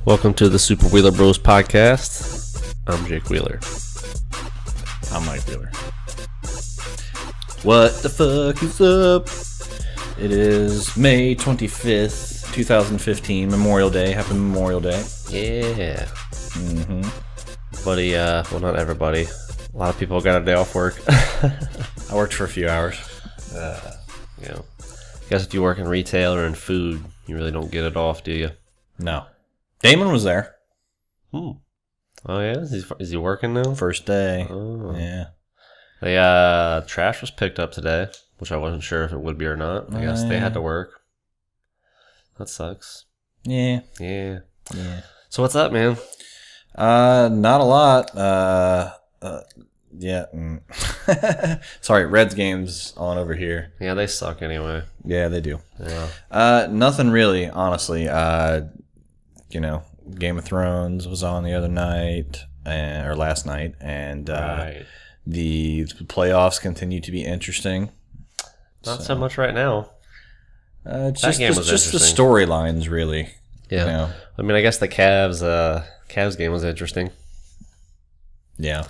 Welcome to the Super Wheeler Bros podcast. I'm Jake Wheeler. I'm Mike Wheeler. What the fuck is up? It is May 25th, 2015, Memorial Day. Happy Memorial Day. Yeah. Buddy, well, not everybody. A lot of people got a day off work. I worked for a few hours. You know, I guess if you work in retail or in food, you really don't get it off, do you? No. Damon was there. Oh, yeah? Is he working now? First day. Oh. Yeah. The trash was picked up today, which I wasn't sure if it would be or not. I guess they had to work. That sucks. Yeah. Yeah. So what's up, man? Not a lot. Yeah. Sorry, Reds game's on over here. Yeah, they suck anyway. Yeah, they do. Yeah. Nothing really, honestly. You know, Game of Thrones was on the other night, or last night, and Right. the playoffs continue to be interesting. Not so much right now. It's That game was just the interesting. storylines, really. Yeah. You know? I mean, I guess the Cavs game was interesting. Yeah.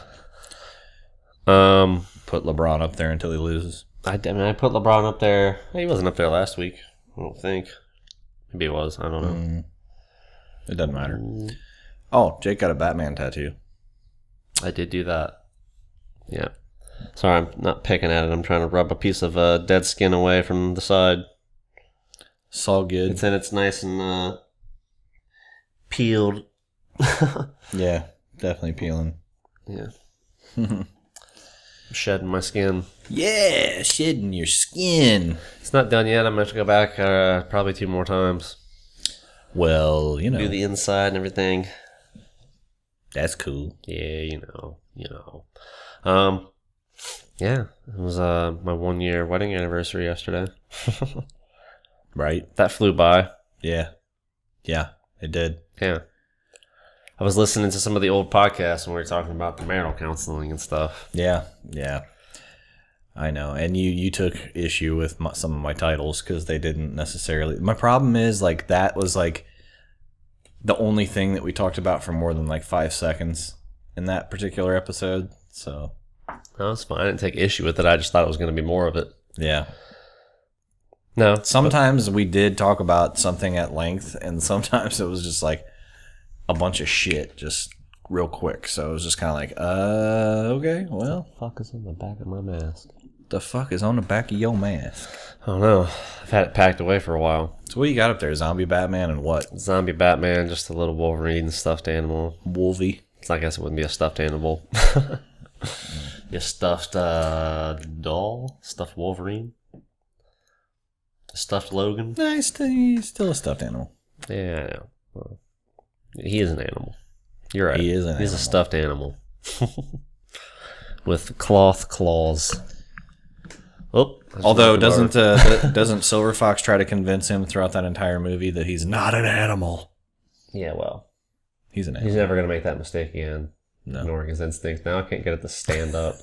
Um, Put LeBron up there until he loses. I put LeBron up there. He wasn't up there last week. I don't think. Maybe he was. I don't know. It doesn't matter. Oh, Jake got a Batman tattoo. I did do that. Yeah. Sorry, I'm not picking at it. I'm trying to rub a piece of dead skin away from the side. It's all good. It's nice and peeled. Yeah, definitely peeling. Yeah. Shedding my skin. Yeah, shedding your skin. It's not done yet. I'm going to go back probably 2 more times. Well, you know. Do the inside and everything. That's cool. Yeah, you know. Yeah, it was my 1-year wedding anniversary yesterday. Right? That flew by. Yeah. Yeah, it did. Yeah. I was listening to some of the old podcasts when we were talking about the marital counseling and stuff. Yeah. I know. And you took issue with some of my titles because they didn't necessarily. My problem is, like, that was, like, the only thing that we talked about for more than, like, 5 seconds in that particular episode. So. That was fine. I didn't take issue with it. I just thought it was going to be more of it. Yeah. No. Sometimes we did talk about something at length, and sometimes it was just, like, a bunch of shit just real quick. So it was just kind of like, okay, well. What the fuck is on the back of my mask? The fuck is on the back of your mask? I don't know. I've had it packed away for a while. So what you got up there? Zombie Batman and what? Zombie Batman, just a little Wolverine stuffed animal. Wolvie. I guess it wouldn't be a stuffed animal. Your stuffed doll? Stuffed Wolverine? Stuffed Logan? No, he's still a stuffed animal. Yeah, I know. Well, he is an animal. You're right. He is an He's animal. a stuffed animal. With cloth claws. Oh, Although doesn't Silver Fox try to convince him throughout that entire movie that he's not an animal? Yeah, well, He's an animal. he's never going to make that mistake again. No. Ignoring his instincts. Now I can't get it to stand up.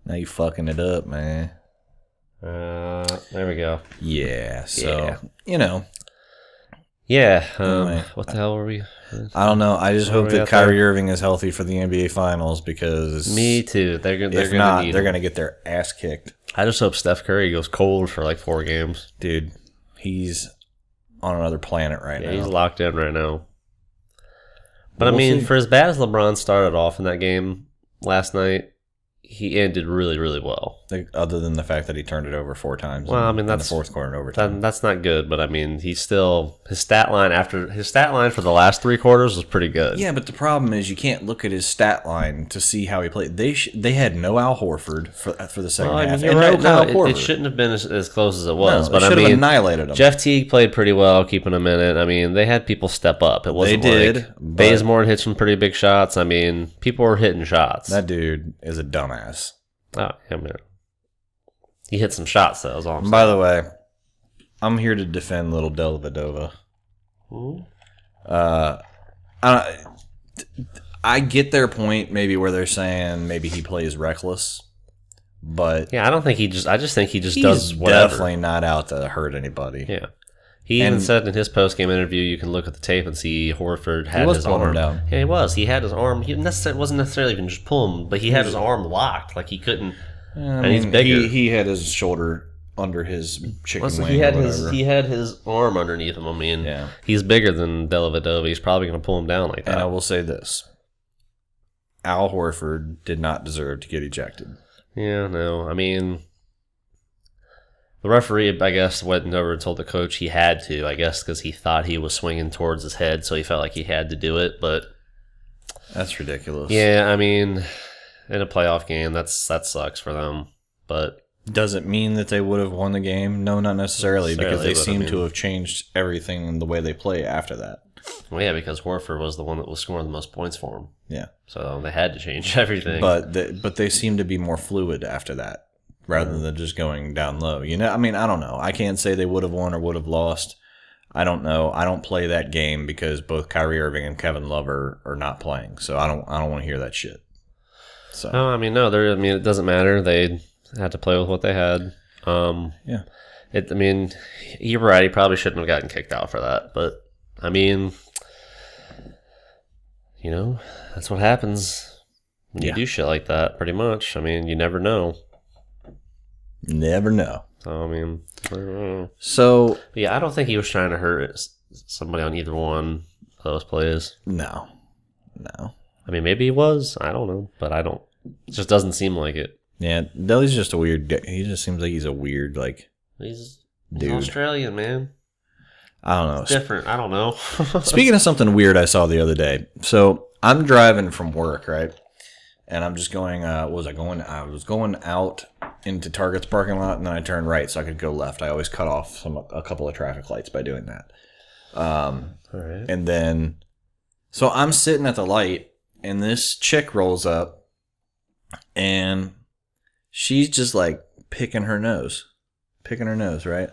Now you fucking it up, man. There we go. Yeah. So Yeah. you know, Yeah. Anyway, what the hell were we? I don't know. I just What hope do we that got Kyrie there? Irving is healthy for the NBA Finals because Me too. They're if gonna not, need they're him. gonna get their ass kicked, I just hope Steph Curry goes cold for like 4 games. dude. He's on another planet right Yeah, now. he's locked in right now. But We'll I mean, see. for as bad as LeBron started off in that game last night, he ended really, really well. other than the fact that he turned it over 4 times. Well, I mean, in that's the fourth quarter and overtime. that's not good, but I mean, he's still his stat line for the last 3 quarters was pretty good. Yeah, but the problem is you can't look at his stat line to see how he played. They had no Al Horford for the second half, you're and right. no Kyle No, Korver. it shouldn't have been as close as it was. No, but it I should have mean, annihilated him. Jeff Teague played pretty well, keeping him in it. I mean, they had people step up. It wasn't but Bazemore hit some pretty big shots. I mean, people were hitting shots. that dude is a dumbass. Oh, yeah, man. He hit some shots, though. Is all I'm saying. By the way, I'm here to defend little Dellavedova. I get their point, maybe where they're saying maybe he plays reckless, but yeah, I don't think I just think he just does whatever. Definitely not out to hurt anybody. Yeah. He even said in his post-game interview, you can look at the tape and see Horford had his pulling arm him down. Yeah, he was. He had his arm. He wasn't necessarily even just pulling, but he had his arm locked, like he couldn't. And he's bigger. He had his shoulder under his chicken wing. He had his arm underneath him. I mean, he's bigger than Dellavedova. He's probably going to pull him down like that. And I will say this: Al Horford did not deserve to get ejected. Yeah, no. I mean, the referee, I guess, went over and told the coach he had to, I guess, because he thought he was swinging towards his head, so he felt like he had to do it. But that's ridiculous. Yeah, I mean, in a playoff game, that sucks for them. But does it mean that they would have won the game? No, not necessarily, because they seem to have changed everything in the way they play after that. Well, yeah, because Horford was the one that was scoring the most points for him. Yeah. So they had to change everything. But they seem to be more fluid after that, rather than just going down low. You know, I mean, I don't know. I can't say they would have won or would have lost. I don't know. I don't play that game because both Kyrie Irving and Kevin Love are not playing. So I don't want to hear that shit. So no, I mean, it doesn't matter. They had to play with what they had. Yeah. I mean, you're right. He probably shouldn't have gotten kicked out for that. But I mean, you know, that's what happens when you do shit like that. Pretty much. I mean, you never know. Never know. So, I mean, I don't know. So yeah, I don't think he was trying to hurt somebody on either one of those plays. No. I mean, maybe he was. I don't know, but I don't. It just doesn't seem like it. Yeah, Delly's just a weird guy. He just seems like he's a weird, like, he's dude. Australian, man. I don't know. It's different. I don't know. Speaking of something weird I saw the other day. So I'm driving from work, right? And I'm just going, I was going out into Target's parking lot, and then I turned right so I could go left. I always cut off a couple of traffic lights by doing that. All right. And then, so I'm sitting at the light, and this chick rolls up, and she's just like picking her nose, right?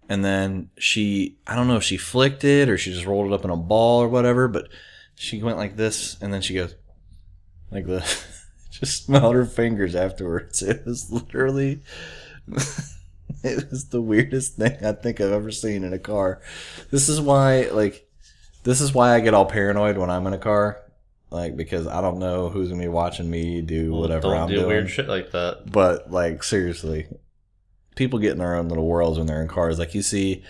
And then I don't know if she flicked it or she just rolled it up in a ball or whatever, but she went like this, and then she goes like this. Just smelled her fingers afterwards. It was literally, it was the weirdest thing I think I've ever seen in a car. This is why I get all paranoid when I'm in a car. Like, because I don't know who's going to be watching me do whatever I'm doing. Don't do weird shit like that. But, like, seriously, people get in their own little worlds when they're in cars. Like, you see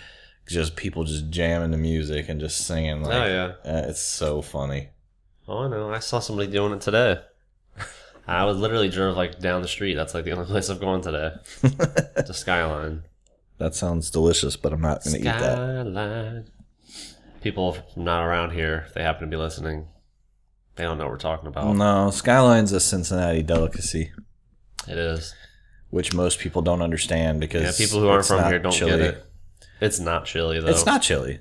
just people just jamming the music and just singing. Like, oh, yeah. It's so funny. Oh, I know. I saw somebody doing it today. I was literally drove, like, down the street. That's, like, the only place I've gone today. To Skyline. That sounds delicious, but I'm not going to eat that. Skyline. People not around here, if they happen to be listening, they don't know what we're talking about. No, Skyline's a Cincinnati delicacy. It is. Which most people don't understand because people who aren't from here don't chili. get it. It's not chili, though. It's not chili.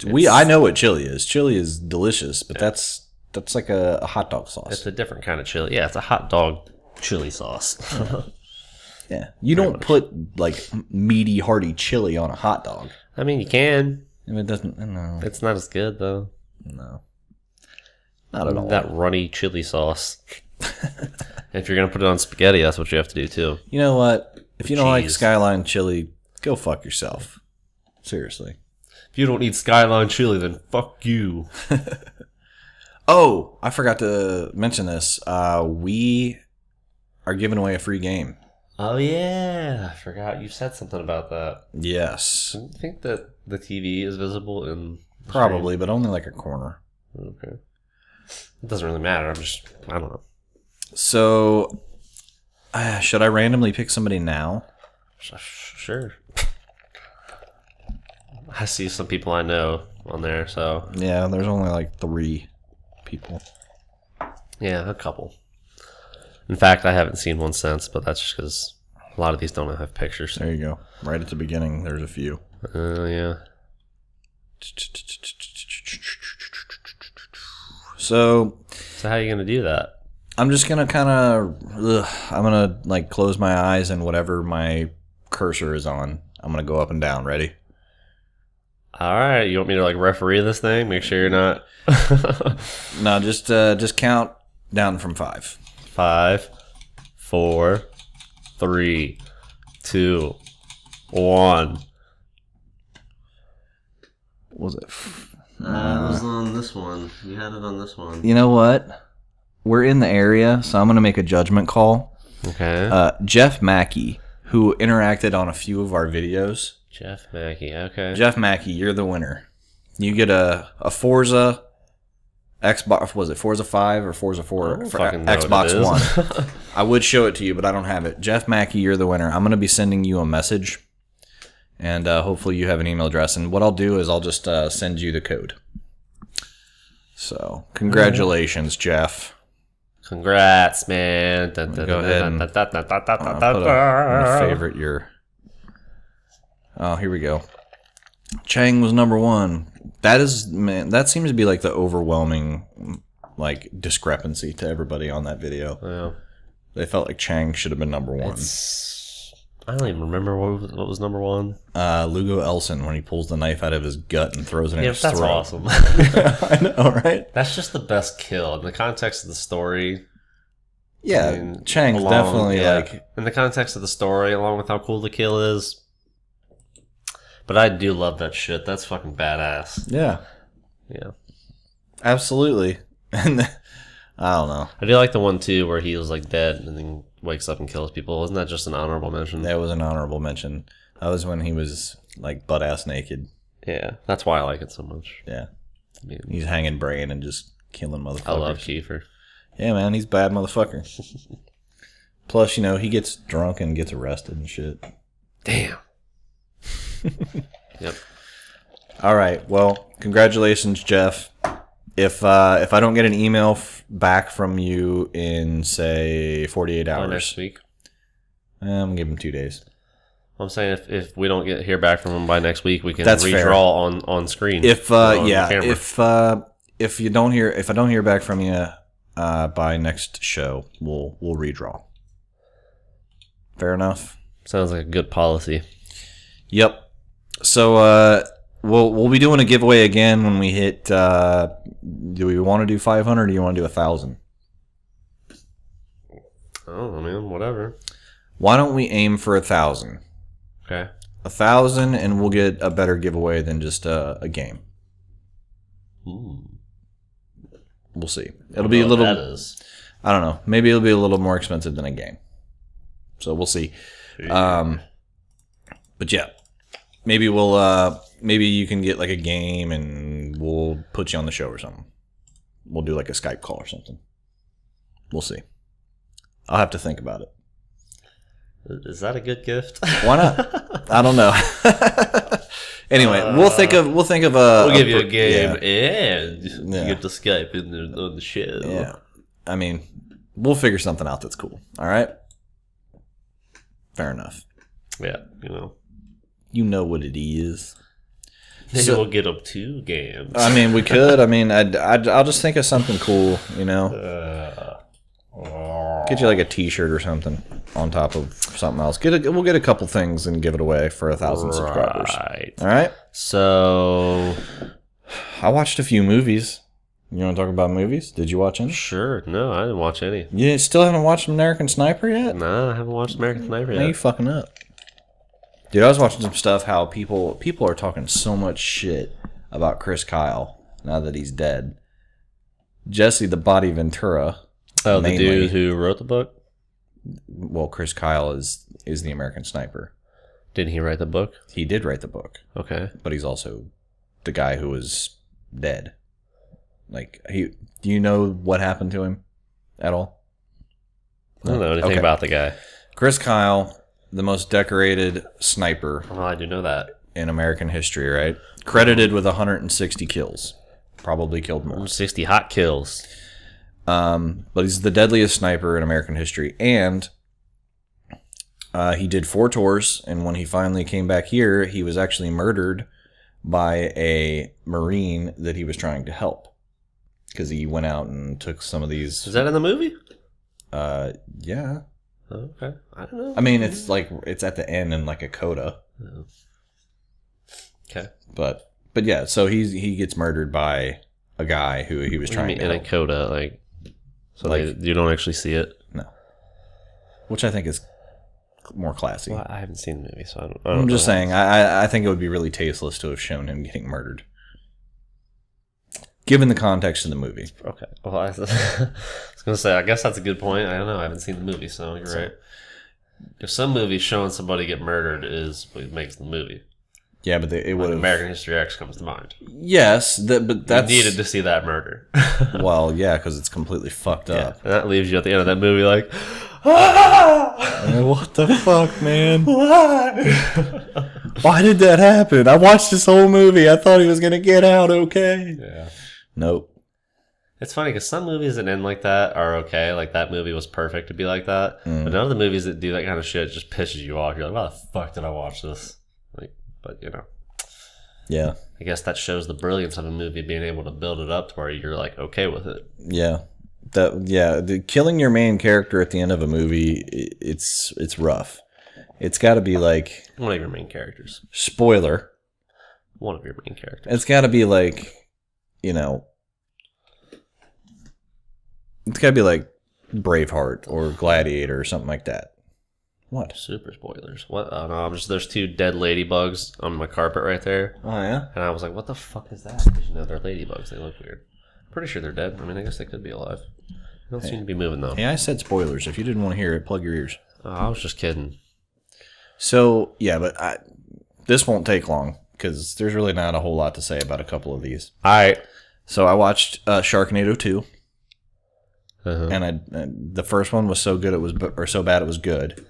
I know what chili is. Chili is delicious, but that's like a hot dog sauce. It's a different kind of chili. Yeah, it's a hot dog chili sauce. Yeah. You don't put, like, meaty, hearty chili on a hot dog. I mean, you can. If it doesn't, no. It's not as good, though. No. Not at all. That runny chili sauce. If you're going to put it on spaghetti, that's what you have to do, too. You know what? If you don't like Skyline chili, go fuck yourself. Seriously. If you don't eat Skyline chili, then fuck you. Oh, I forgot to mention this. We are giving away a free game. Oh, yeah. I forgot. You said something about that. Yes. Do you think that the TV is visible in the Probably, but only like a corner. Okay. It doesn't really matter. I don't know. So, Should I randomly pick somebody now? Sure. I see some people I know on there, so Yeah, there's only like 3 people. yeah, a couple. In fact, I haven't seen one since, but that's just because a lot of these don't have pictures. There you go. Right at the beginning, there's a few. Yeah. So how are you gonna do that? I'm just gonna I'm gonna like close my eyes and whatever my cursor is on, I'm gonna go up and down. Ready? All right, you want me to like referee this thing? Make sure you're not. No, just count down from 5. 5, 4, 3, 2, 1. Was it? It was on this one. You had it on this one. You know what? We're in the area, so I'm gonna make a judgment call. Okay. Jeff Mackey, who interacted on a few of our videos. Jeff Mackey. Okay. Jeff Mackey, you're the winner. You get a Forza Xbox. Was it Forza 5 or Forza 4 for Xbox One? I would show it to you, but I don't have it. Jeff Mackey, you're the winner. I'm going to be sending you a message, and hopefully you have an email address. And what I'll do is I'll just send you the code. So congratulations, Jeff. Congrats, man. Go ahead and put a favorite your. Oh, here we go. Chang was number 1. That seems to be like the overwhelming like discrepancy to everybody on that video. Yeah. They felt like Chang should have been number 1. I don't even remember what was number 1. Lugo Elson, when he pulls the knife out of his gut and throws it in his throat. That's awesome. I know, right? That's just the best kill in the context of the story. Yeah, I mean, Chang's definitely like in the context of the story, along with how cool the kill is. But I do love that shit. That's fucking badass. Yeah. Yeah. Absolutely. And I don't know. I do like the one too where he was like dead and then wakes up and kills people. Isn't that just an honorable mention? That was an honorable mention. That was when he was like butt ass naked. Yeah. That's why I like it so much. Yeah. I mean, he's hanging brain and just killing motherfuckers. I love Kiefer. Yeah, man, he's a bad motherfucker. Plus, he gets drunk and gets arrested and shit. Damn. Yep. All right. Well, congratulations, Jeff. If I don't get an email back from you in say 48 hours next week, I'm gonna give him 2 days. I'm saying if we don't hear back from him by next week, we can That's redraw fair. on screen. If if I don't hear back from you by next show, we'll redraw. Fair enough. Sounds like a good policy. Yep. So we'll be doing a giveaway again when we hit. Do we want to do 500 or do you want to do 1,000? Oh, I mean, whatever. Why don't we aim for 1,000? Okay. 1,000, and we'll get a better giveaway than just a game. We'll see. It'll be a little. That is. I don't know. Maybe it'll be a little more expensive than a game. So we'll see. But yeah, maybe maybe you can get like a game, and we'll put you on the show or something. We'll do like a Skype call or something. We'll see. I'll have to think about it. Is that a good gift? Why not? I don't know. Anyway, we'll think of a. We'll give you a game and you get the Skype on the show. Yeah, I mean, we'll figure something out that's cool. All right. Fair enough. Yeah, You know what it is. Maybe we'll get up 2 games. I mean, we could. I mean, I'll just think of something cool. Get you like a T-shirt or something on top of something else. We'll get a couple things and give it away for 1,000 subscribers. All right. So I watched a few movies. You want to talk about movies? Did you watch any? Sure. No, I didn't watch any. You still haven't watched American Sniper yet? No, I haven't watched American Sniper yet. Man, you fucking up. Dude, I was watching some stuff how people are talking so much shit about Chris Kyle now that he's dead. Jesse the Body Ventura. Oh, the dude who wrote the book? Well, Chris Kyle is the American Sniper. Didn't he write the book? He did write the book. Okay. But he's also the guy who was dead. Like, do you know what happened to him at all? I don't know anything Okay. about the guy. Chris Kyle, the most decorated sniper Well, I do know that. in American history, right? Credited with 160 kills. Probably killed more. 60 hot kills. But he's the deadliest sniper in American history. And he did 4 tours. And when he finally came back here, he was actually murdered by a Marine that he was trying to help. Because he went out and took some of these... Is that in the movie? Yeah. Oh, okay. I don't know. I mean, it's like, it's at the end in like a coda. Oh. Okay. But yeah, so he gets murdered by a guy who he was trying to in a help. coda, like, so Like- you don't actually see it. No. Which I think is more classy. Well, I haven't seen the movie, so I don't I'm know just how- saying, I think it would be really tasteless to have shown him getting murdered. Given the context of the movie. Okay. Well, I was gonna say, I guess that's a good point. I don't know. I haven't seen the movie, so you're right. If some movie showing somebody get murdered is what makes the movie, Yeah, but it would like have... American History X comes to mind. Yes, but that's... You needed to see that murder. Well, yeah, because it's completely fucked Yeah, up. and that leaves you at the end of that movie like, ah! What the fuck, man? Why? Why did that happen? I watched this whole movie. I thought he was going to get out okay. Yeah. Nope. It's funny because some movies that end like that are okay. Like that movie was perfect to be like that. But none of the movies that do that kind of shit just pisses you off. You're like, why the fuck did I watch this? Like, but you know, Yeah. I guess that shows the brilliance of a movie being able to build it up to where you're like okay with it. Yeah. Killing your main character at the end of a movie, it's rough. It's got to be like... One of your main characters. Spoiler. One of your main characters. It's got to be like, you know... It's got to be like Braveheart or Gladiator or something like that. What? Super spoilers. What? Oh no, there's 2 dead ladybugs on my carpet right there. Oh, yeah? And I was like, what the fuck is that? Because you know, they're ladybugs. They look weird. Pretty sure they're dead. I mean, I guess they could be alive. They don't seem to be moving though. Hey, I said spoilers. If you didn't want to hear it, plug your ears. Oh, I was just kidding. So, yeah, but this won't take long because there's really not a whole lot to say about a couple of these. Alright. So I watched Sharknado 2. Uh-huh. And the first one was so good or so bad it was good.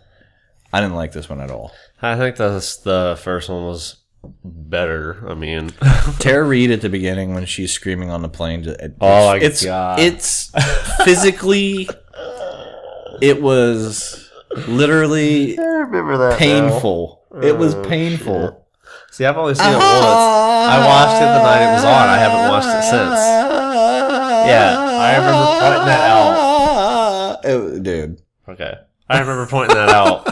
I didn't like this one at all. I think the first one was better. I mean, Tara Reid at the beginning when she's screaming on the plane. God. It's physically, it was literally I remember that painful. It was painful. Shit. See, I've only seen it once. I watched it the night it was on. I haven't watched it since. Yeah, I remember pointing that out. Dude. Okay. I remember pointing that out.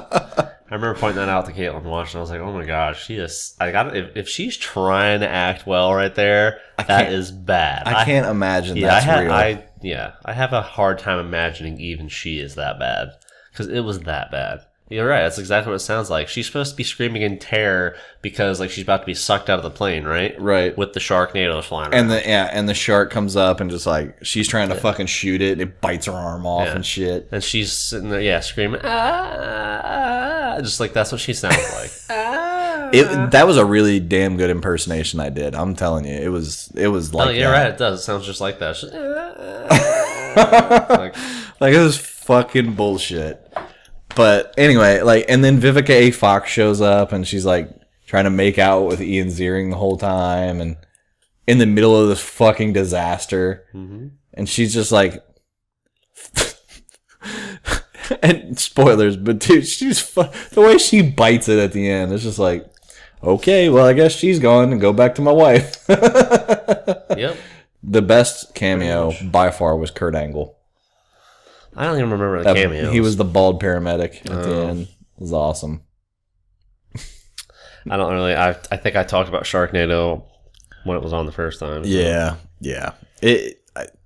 I remember pointing that out to Caitlin watching. I was like, "Oh my gosh, she is." I got if she's trying to act well right there, that is bad. I can't imagine Yeah, that's real. I have a hard time imagining even she is that bad because it was that bad. You're right. That's exactly what it sounds like. She's supposed to be screaming in terror because like she's about to be sucked out of the plane, right? Right. With the Sharknado flying around. And the shark comes up and just like she's trying to fucking shoot it. It bites her arm off and shit. And she's sitting there, screaming, ah, just like that's what she sounds like. That was a really damn good impersonation I did. I'm telling you, it was like. Oh, you're that. right. It does. It sounds just like that. Like it was fucking bullshit. But anyway, like, and then Vivica A. Fox shows up and she's like trying to make out with Ian Ziering the whole time, and in the middle of this fucking disaster, and she's just like, and spoilers, but dude, the way she bites it at the end, it's just like, okay, well, I guess she's gone and go back to my wife. Yep. The best cameo by far was Kurt Angle. I don't even remember the cameo. He was the bald paramedic at the end. It was awesome. I don't really. I think I talked about Sharknado when it was on the first time. So. Yeah.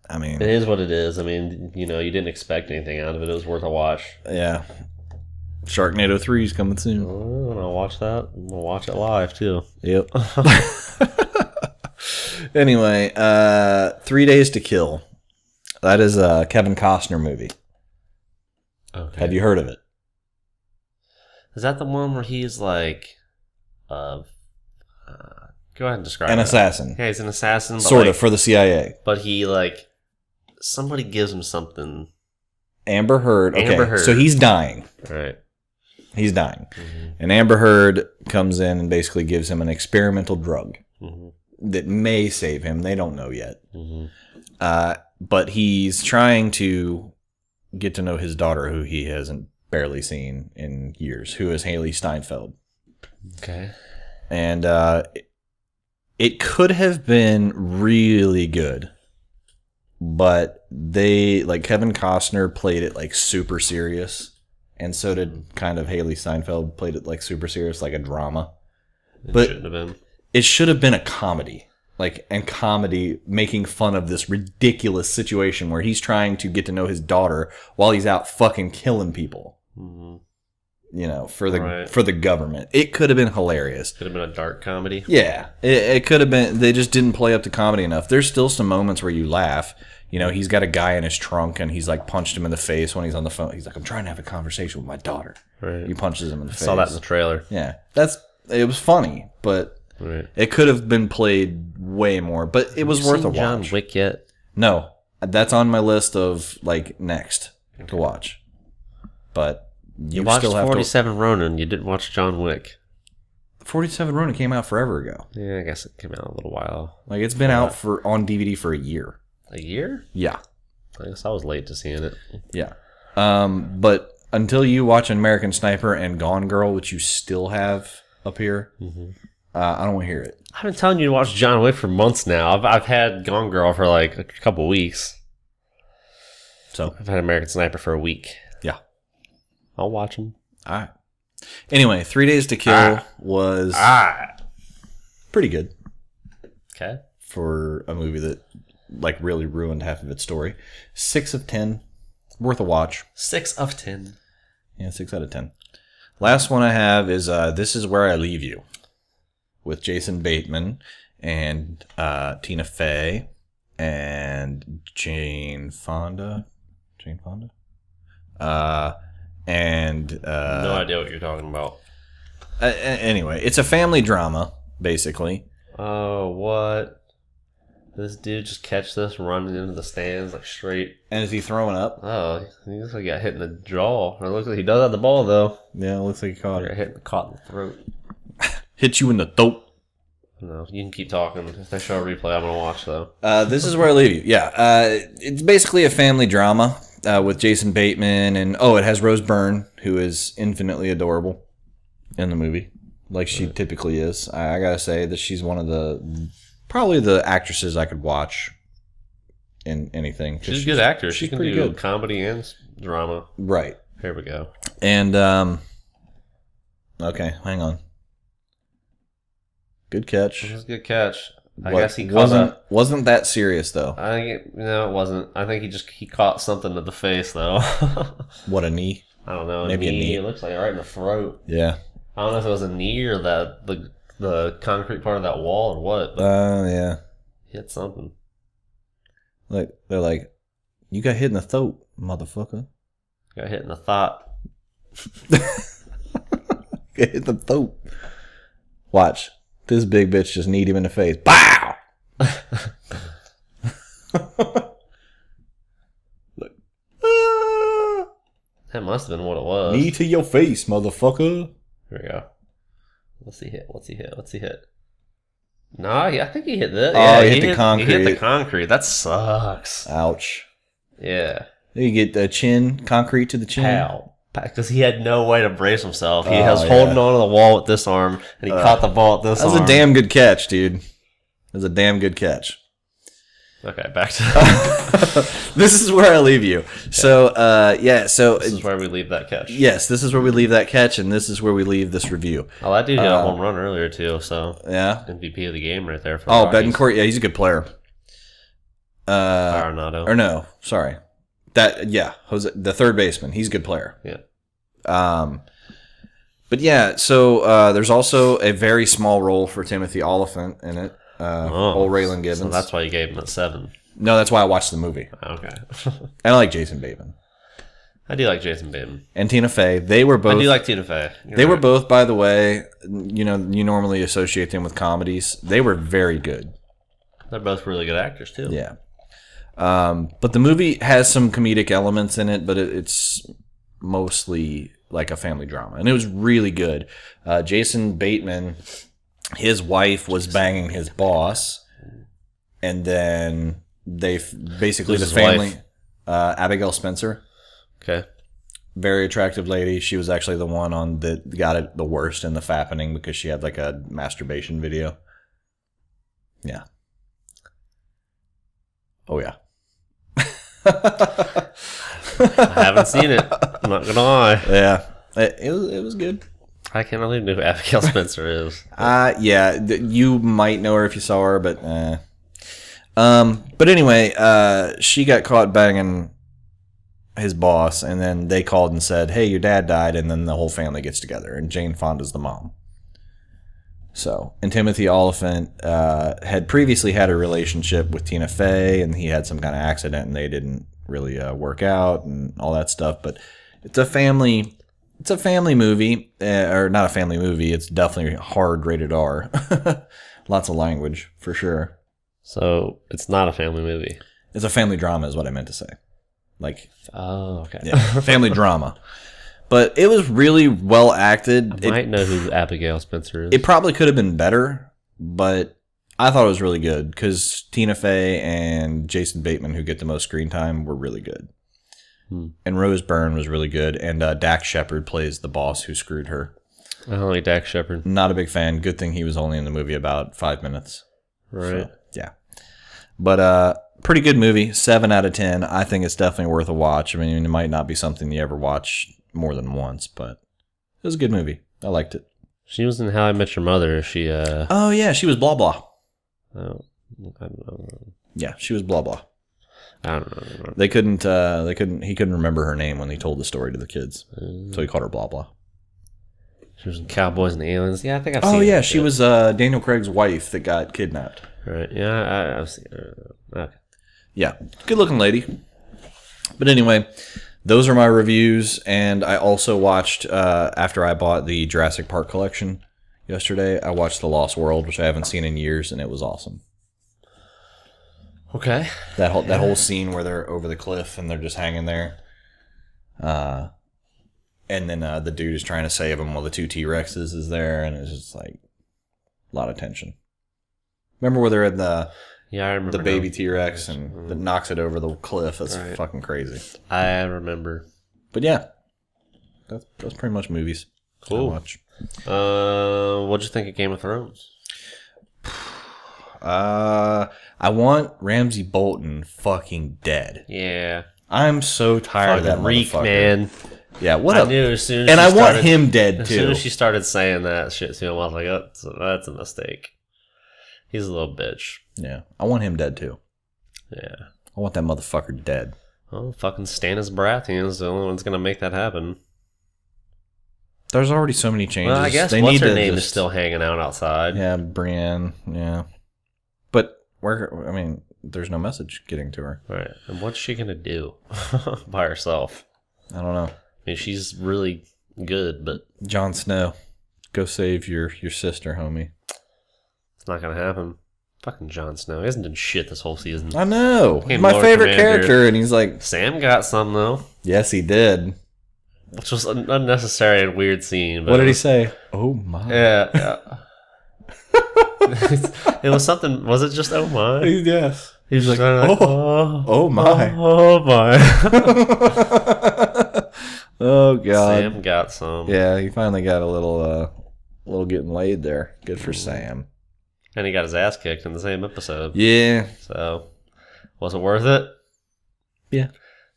I mean, It is what it is. I mean, you know, you didn't expect anything out of it. It was worth a watch. yeah. Sharknado 3 is coming soon. Oh, and I'll watch that. We'll watch it live too. Yep. Anyway, 3 Days to Kill. That is a Kevin Costner movie. Okay. Have you heard of it? Is that the one where he's like, go ahead and describe An it. assassin. Yeah, he's an assassin. But Sort like, of, for the CIA. But he like, somebody gives him something. Amber Heard. Okay, Amber Heard. so he's dying. Right. He's dying. And Amber Heard comes in and basically gives him an experimental drug that may save him. They don't know yet. But he's trying to get to know his daughter, who he hasn't barely seen in years, who is Haley Steinfeld. Okay. And it could have been really good, but Kevin Costner played it like super serious, and so did kind of Haley Steinfeld played it like super serious, like a drama. But shouldn't have been. It should have been a comedy. And comedy making fun of this ridiculous situation where he's trying to get to know his daughter while he's out fucking killing people. For the government. It could have been hilarious. Could have been a dark comedy. Yeah, it could have been. They just didn't play up to comedy enough. There's still some moments where you laugh. He's got a guy in his trunk and he's like punched him in the face when he's on the phone. He's like, I'm trying to have a conversation with my daughter. Right. He punches him in the face. Saw that in the trailer. Yeah, it was funny, but it could have been played way more. But it was worth a watch. John Wick yet? No, that's on my list of next to watch. But you watched 47 Ronin. You didn't watch John Wick. 47 Ronin came out forever ago. Yeah, I guess it came out a little while. It's been out on DVD for a year. A year? Yeah. I guess I was late to seeing it. Yeah. But until you watch American Sniper and Gone Girl, which you still have up here, I don't want to hear it. I've been telling you to watch John Wick for months now. I've had Gone Girl for like a couple weeks. So I've had American Sniper for a week. Yeah. I'll watch them. All right. Anyway, 3 Days to Kill was pretty good. Okay. For a movie that really ruined half of its story. 6 of 10. Worth a watch. 6 of 10. Yeah, 6 out of 10. Last one I have is This Is Where I Leave You, with Jason Bateman and Tina Fey and Jane Fonda. And no idea what you're talking about. Anyway, it's a family drama, basically. Oh, what? This dude just catch this running into the stands straight. And is he throwing up? Oh, he looks like he got hit in the jaw. Or it looks like he does have the ball, though. Yeah, it looks like he caught it. Caught in the throat. Hit you in the throat. No, you can keep talking. If they show a replay, I'm going to watch, though. This Is Where I Leave You. Yeah. It's basically a family drama with Jason Bateman. And, it has Rose Byrne, who is infinitely adorable in the movie. Like she typically is. I got to say that she's one of probably the actresses I could watch in anything. She's a good actor. She can do good comedy and drama. Right. Here we go. And, okay, hang on. Good catch. It was a good catch. I guess he caught wasn't that serious, though. No, it wasn't. I think he caught something to the face, though. What, a knee? I don't know. Maybe a knee. It looks like right in the throat. Yeah. I don't know if it was a knee or the concrete part of that wall or what. Yeah. Hit something. They're like, you got hit in the throat, motherfucker. Got hit in the thought. Got hit in the throat. Watch. This big bitch just kneed him in the face. Bow! Look. That must have been what it was. Knee to your face, motherfucker. Here we go. What's he hit? No, I think he hit that. Oh, he hit the concrete. He hit the concrete. That sucks. Ouch. Yeah. You get the chin, concrete to the chin. Pow. Because he had no way to brace himself. He was holding onto the wall with this arm, and he caught the ball with this arm. That was a damn good catch, dude. That was a damn good catch. Okay, back to This Is Where I Leave You. So, so this is where we leave that catch. Yes, this is where we leave that catch, and this is where we leave this review. Oh, that dude hit a home run earlier too. So yeah, MVP of the game right there. For Betancourt, yeah, he's a good player. Arenado. Or no, sorry, Jose, the third baseman, he's a good player. Yeah. But yeah, so there's also a very small role for Timothy Oliphant in it. Old Raylan Givens. So that's why you gave him a 7. No, that's why I watched the movie. Okay. I like Jason Bateman. I do like Jason Bateman. And Tina Fey. They were both. I do like Tina Fey. They were both, by the way, you normally associate them with comedies. They were very good. They're both really good actors, too. Yeah. But the movie has some comedic elements in it, but it's mostly like a family drama, and it was really good. Jason Bateman, his wife was banging his boss, and then basically Who's the his family, wife? Abigail Spencer, Okay. very attractive lady. She was actually the one on that got it the worst in the fappening because she had like a masturbation video. Yeah. Oh yeah. I haven't seen it. I'm not gonna lie. Yeah. It was good. I can't believe who Abigail Spencer is. Yeah, you might know her if you saw her, but but anyway, she got caught banging his boss, and then they called and said, "Hey, your dad died," and then the whole family gets together, and Jane Fonda's the mom. So, and Timothy Olyphant had previously had a relationship with Tina Fey, and he had some kind of accident, and they didn't really work out and all that stuff. But it's a family movie, or not a family movie. It's definitely hard rated R. Lots of language for sure. So it's not a family movie. It's a family drama, is what I meant to say. Like, Oh, okay. yeah, family drama. But it was really well acted. I might know who Abigail Spencer is. It probably could have been better, but I thought it was really good because Tina Fey and Jason Bateman, who get the most screen time, were really good. And Rose Byrne was really good, and Dak Shepard plays the boss who screwed her. I don't like Dak Shepard. Not a big fan. Good thing he was only in the movie about 5 minutes. Right. So, yeah. But pretty good movie. 7 out of 10. I think it's definitely worth a watch. I mean, it might not be something you ever watch more than once, but it was a good movie. I liked it. She was in How I Met Your Mother. She, Oh, yeah. She was blah, blah. oh, I don't know. Yeah, she was blah, blah. I don't know. He couldn't remember her name when he told the story to the kids. So he called her blah, blah. She was in Cowboys and Aliens. Yeah, I think I've seen Oh, yeah. that She shit. was Daniel Craig's wife that got kidnapped. Right. Yeah, I've seen her. Okay. Yeah, good looking lady. But anyway, those are my reviews, and I also watched after I bought the Jurassic Park collection yesterday. I watched The Lost World, which I haven't seen in years, and it was awesome. Okay. That whole scene where they're over the cliff and they're just hanging there, and then the dude is trying to save them while the 2 T-Rexes is there, and it's just like a lot of tension. Remember where they're in Yeah, I remember the baby now. T-Rex and that knocks it over the cliff? That's Right. fucking crazy. I remember. But yeah, that's pretty much movies. Cool. I watch. What'd you think of Game of Thrones? I want Ramsay Bolton fucking dead. Yeah. I'm so tired of that Reek, motherfucker. man. Yeah, what I up? knew as soon as And she I want started- him dead As soon too. as she started saying that shit to him, I was like, oh, that's a mistake. He's a little bitch. Yeah, I want him dead too. Yeah. I want that motherfucker dead. Well, fucking Stannis Baratheon is the only one that's going to make that happen. There's already so many changes. Well, I guess They what's need her to name is just- still hanging out outside. Yeah, Brienne. Yeah, but where? I mean, there's no message getting to her. Right. And what's she going to do by herself? I don't know. I mean, she's really good, but Jon Snow, go save your sister, homie. it's not going to happen. Fucking Jon Snow. He hasn't done shit this whole season. I know. Became My Lord favorite Commander. character, and he's like, Sam got some, though, yes, he did. which was an unnecessary and weird scene. But What did he say? Oh my. Yeah. It was something. Was it just oh my? Yes. He was like, Oh my. oh my. Oh god. Sam got some. Yeah, he finally got a little getting laid there. Good for Sam. And he got his ass kicked in the same episode. Yeah. So, was it worth it? Yeah.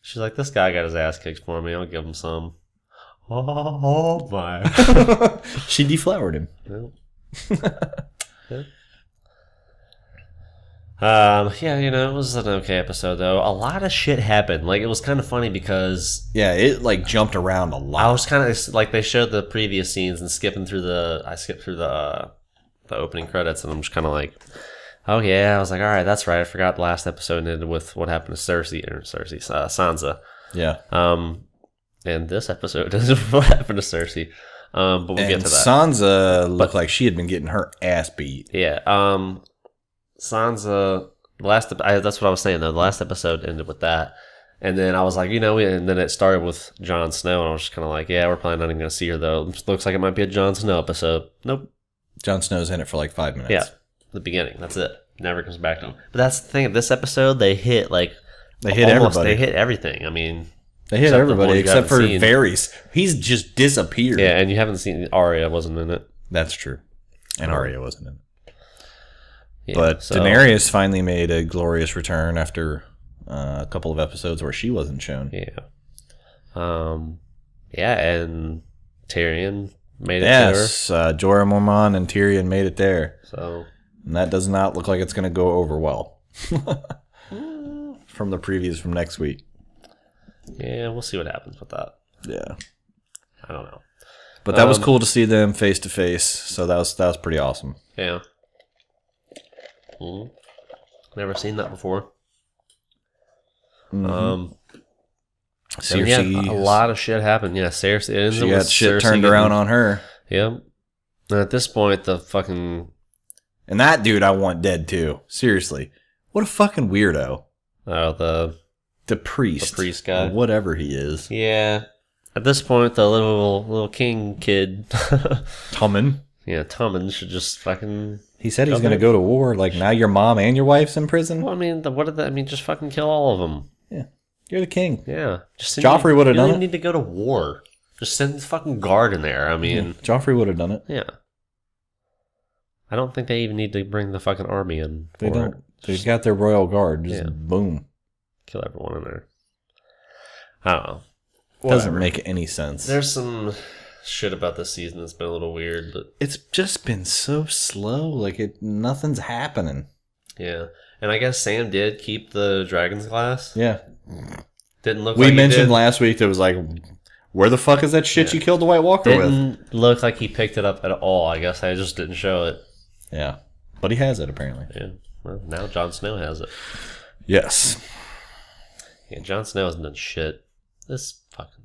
She's like, this guy got his ass kicked for me. I'll give him some. Oh my. She deflowered him. Well. Yeah, it was an okay episode though. A lot of shit happened. Like, it was kind of funny because Yeah, it like jumped around a I lot. was kind of like, they showed the previous scenes and I skipped through the opening credits, and I'm just kind of like, oh yeah. I was like, all right, that's right. I forgot the last episode ended with what happened to Sansa. Yeah. And this episode ended with what happened to Cersei. But we'll get And to that. Sansa looked like she had been getting her ass beat. Yeah. Sansa That's what I was saying though. The last episode ended with that, and then I was like, and then it started with Jon Snow, and I was just kind of like, yeah, we're probably not even gonna see her though. It looks like it might be a Jon Snow episode. Nope. Jon Snow's in it for like 5 minutes. Yeah, the beginning. That's it. Never comes back to him. But that's the thing. Of this episode, they hit everybody. They hit everything. I mean, they hit everybody except for Varys. He's just disappeared. Yeah, and you haven't seen Arya wasn't in it. That's true, and Arya wasn't in it. Yeah, but Daenerys finally made a glorious return after a couple of episodes where she wasn't shown. Yeah. And Tyrion made it yes, to her. Jorah Mormont and Tyrion made it there. So, and that does not look like it's going to go over well. From the previews from next week. Yeah, we'll see what happens with that. Yeah. I don't know. But that was cool to see them face to face. So that was pretty awesome. Yeah. Never seen that before. Mm-hmm. Cersei, a lot of shit happened. Yeah, Cersei. She got shit turned around on her. Yep. And at this point, the fucking... And that dude I want dead too. Seriously. What a fucking weirdo. Oh, the priest. The priest guy. Or whatever he is. Yeah. At this point, the little king kid... Tommen. Yeah, Tommen should just fucking... He said he's going to go to war. Like, now your mom and your wife's in prison? Well, I mean, just fucking kill all of them. Yeah. You're the king. Yeah. Joffrey would have done it. You don't need to go to war. Just send the fucking guard in there. I mean... Yeah, Joffrey would have done it. Yeah. I don't think they even need to bring the fucking army in. They don't. They've got their royal guard. Just boom. Kill everyone in there. I don't know. Doesn't make any sense. There's some shit about this season that's been a little weird, but it's just been so slow. Like nothing's happening. Yeah, and I guess Sam did keep the dragon's glass. Yeah, didn't look. We mentioned last week that was like, where the fuck is that shit you killed the White Walker with? Didn't look like he picked it up at all. I guess I just didn't show it. Yeah, but he has it apparently. Yeah, well, now Jon Snow has it. Yes. Yeah, Jon Snow hasn't done shit. This fucking.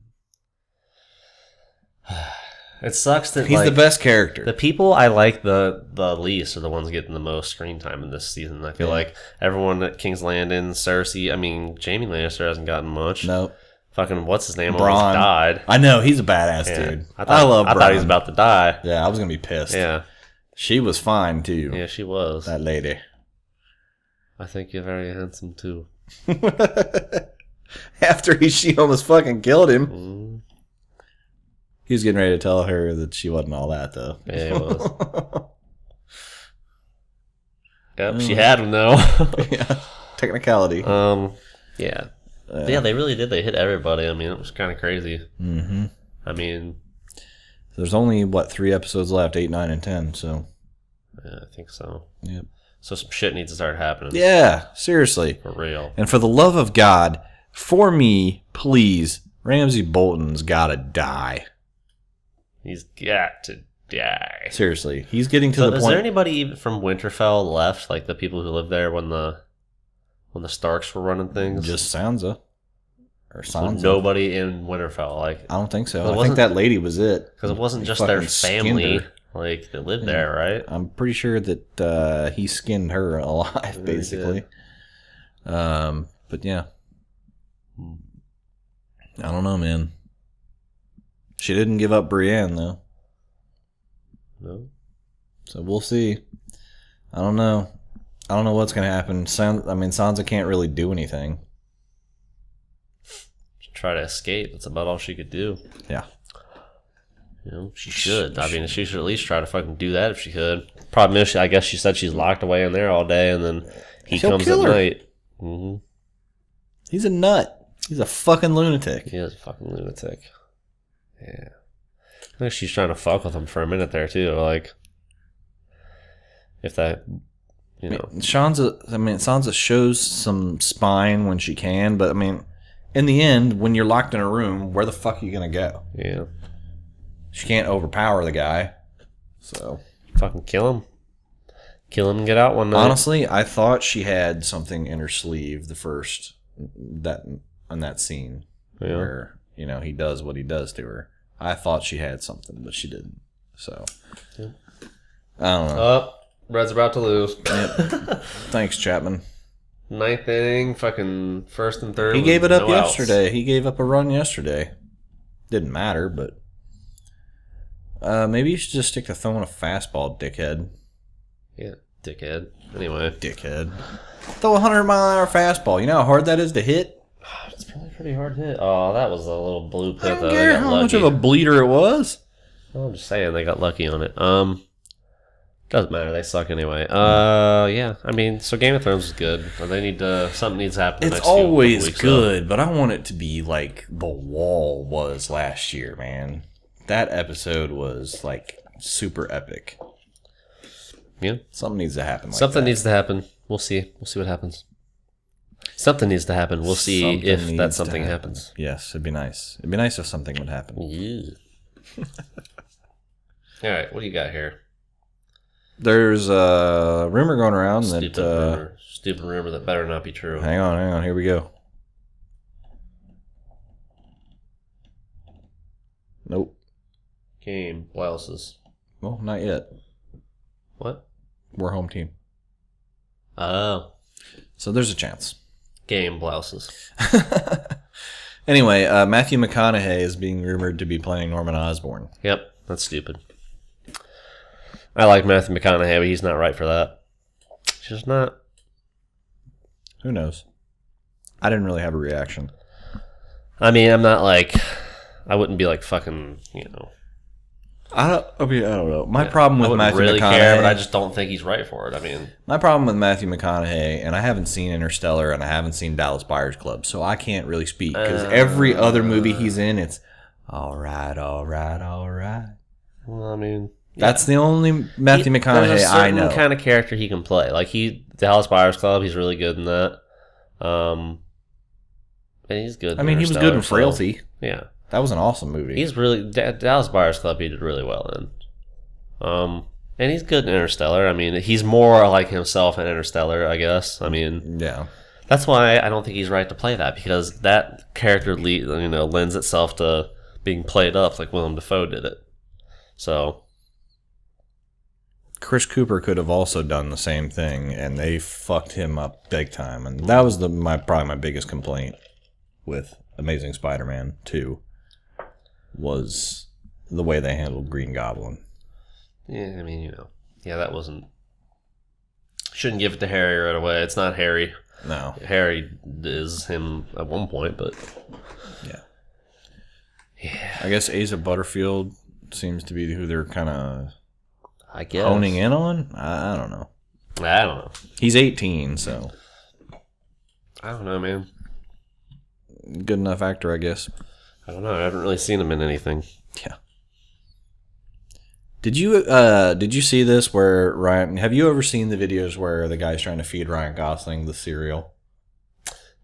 It sucks that he's the best character. The people I like the least are the ones getting the most screen time in this season. I feel like everyone at King's Landing, Cersei. I mean, Jaime Lannister hasn't gotten much. Nope. Fucking what's his name? Bronn almost died. I know he's a badass dude. I love. I thought he was about to die. Yeah, I was gonna be pissed. Yeah, she was fine too. Yeah, she was. That lady. I think you're very handsome too. After she almost fucking killed him. Mm. He was getting ready to tell her that she wasn't all that, though. Yeah, he was. Yep, she had him, though. Yeah, technicality. Yeah. Yeah, they really did. They hit everybody. I mean, it was kind of crazy. Mm-hmm. I mean... There's only, 3 episodes left? 8, 9, and 10, so... Yeah, I think so. Yep. So some shit needs to start happening. Yeah, seriously. For real. And for the love of God, for me, please, Ramsay Bolton's gotta die. He's got to die. Seriously, he's getting to the point. Is there anybody from Winterfell left? Like the people who lived there when the Starks were running things? Just Sansa. Or Sansa. So nobody in Winterfell. Like I don't think so. I think that lady was it. Because it wasn't just their family like that lived there, right? I'm pretty sure that he skinned her alive, basically. But yeah. I don't know, man. She didn't give up Brienne, though. No. So we'll see. I don't know. I don't know what's going to happen. Sansa can't really do anything. Try to escape. That's about all she could do. Yeah. You know, she should. I mean, she should at least try to fucking do that if she could. Problem is, I guess she said she's locked away in there all day, and then He'll comes kill at her. night. Mm-hmm. He's a nut. He's a fucking lunatic. He is a fucking lunatic. Yeah. I think she's trying to fuck with him for a minute there, too. Like, if that, you know. Sansa shows some spine when she can, but, I mean, in the end, when you're locked in a room, where the fuck are you going to go? Yeah. She can't overpower the guy. So. Fucking kill him. Kill him and get out one night. Honestly, I thought she had something in her sleeve in that scene. Yeah. Where, he does what he does to her. I thought she had something, but she didn't. So, yeah. I don't know. Oh, Red's about to lose. Yep. Thanks, Chapman. Ninth inning, fucking first and third. He gave it up no outs. yesterday. He gave up a run yesterday. Didn't matter, but maybe you should just stick to throwing a fastball, dickhead. Yeah, dickhead. Anyway. Dickhead. Throw a 100-mile-an-hour fastball. You know how hard that is to hit? It's probably pretty hard to hit. Oh, that was a little blue pit, I don't though. care how much of a bleeder it was. I'm just saying they got lucky on it. Doesn't matter. They suck anyway. Yeah. I mean, so Game of Thrones is good. They need to. Something needs to happen. The It's next always weeks, good, but I want it to be like The Wall was last year, man. That episode was like super epic. Yeah. Something needs to happen. Something needs to happen. We'll see. We'll see what happens. Something needs to happen. We'll see if that something happens. Yes, it'd be nice. It'd be nice if something would happen. Yeah. All right. What do you got here? There's a rumor going around Stupid rumor that better not be true. Hang on. Here we go. Nope. Game blouses. Well, not yet. What? We're home team. Oh. So there's a chance. Game blouses. Anyway, Matthew McConaughey is being rumored to be playing Norman Osborn. Yep. That's stupid. I like Matthew McConaughey, but he's not right for that. He's just not. Who knows? I didn't really have a reaction. I mean, I'm not like. I wouldn't be like fucking, I don't know. My problem with Matthew really McConaughey, care, but I just don't think he's right for it. I mean, my problem with Matthew McConaughey, and I haven't seen Interstellar, and I haven't seen Dallas Buyers Club, so I can't really speak because every other movie he's in, it's all right. well, I mean, that's the only Matthew McConaughey there's a I certain know. kind of character he can play. Like Dallas Buyers Club, he's really good in that. And he's good. I mean, he was good in Frailty. Yeah. That was an awesome movie. He's really Dallas Buyers Club. He did really well in, and he's good in Interstellar. I mean, he's more like himself in Interstellar, I guess. I mean, yeah, that's why I don't think he's right to play that because that character, lends itself to being played up like Willem Dafoe did it. So, Chris Cooper could have also done the same thing, and they fucked him up big time. And that was probably my biggest complaint with Amazing Spider-Man 2. Was the way they handled Green Goblin. Yeah, I mean, that wasn't... Shouldn't give it to Harry right away. It's not Harry. No. Harry is him at one point, but... Yeah. I guess Asa Butterfield seems to be who they're kind of guess honing in on. I don't know. I don't know. He's 18, so... I don't know, man. Good enough actor, I guess. I don't know. I haven't really seen him in anything. Yeah. Did you see this where Ryan... Have you ever seen the videos where the guy's trying to feed Ryan Gosling the cereal?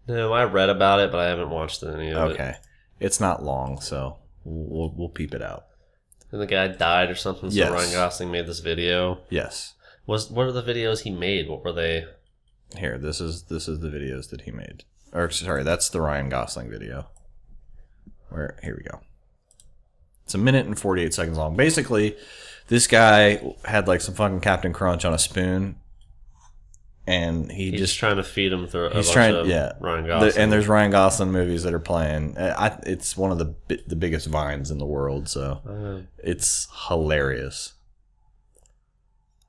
No, I read about it, but I haven't watched any of it. Okay. It's not long, so we'll peep it out. And the guy died or something, so Yes. Ryan Gosling made this video. Yes. What are the videos he made? What were they? Here, this is the videos that he made. Or sorry, that's the Ryan Gosling video. Here we go. It's 1 minute and 48 seconds long. Basically, this guy had like some fucking Captain Crunch on a spoon, and he's just trying to feed him through. Ryan Gosling. And there's Ryan Gosling movies that are playing. It's one of the biggest vines in the world, so it's hilarious.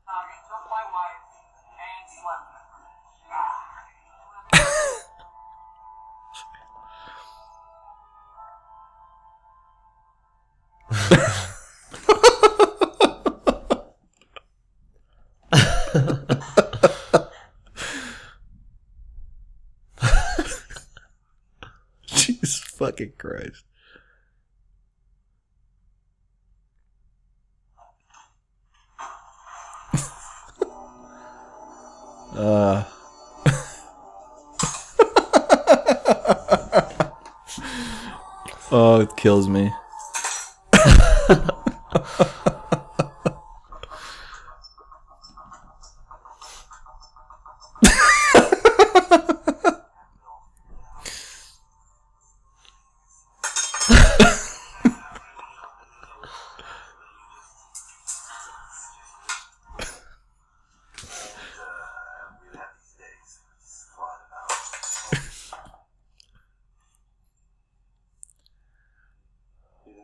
Took my wife and slept Jesus fucking Christ. Oh, it kills me.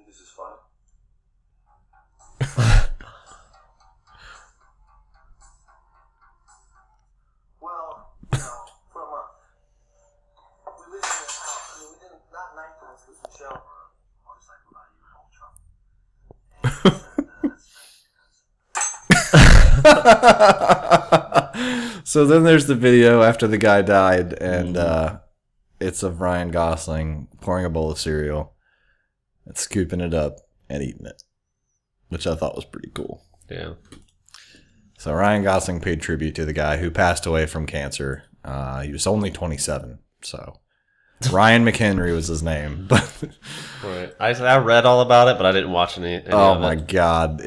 this is funny? Well, for a month. We lived in this house. I mean, we didn't, not nighttime, because Michelle were a motorcycle about you in old truck. So then there's the video after the guy died, and it's of Ryan Gosling pouring a bowl of cereal and scooping it up and eating it, which I thought was pretty cool. Yeah. So Ryan Gosling paid tribute to the guy who passed away from cancer. He was only 27, so Ryan McHenry was his name. But Right. I read all about it, but I didn't watch any oh of my it. god!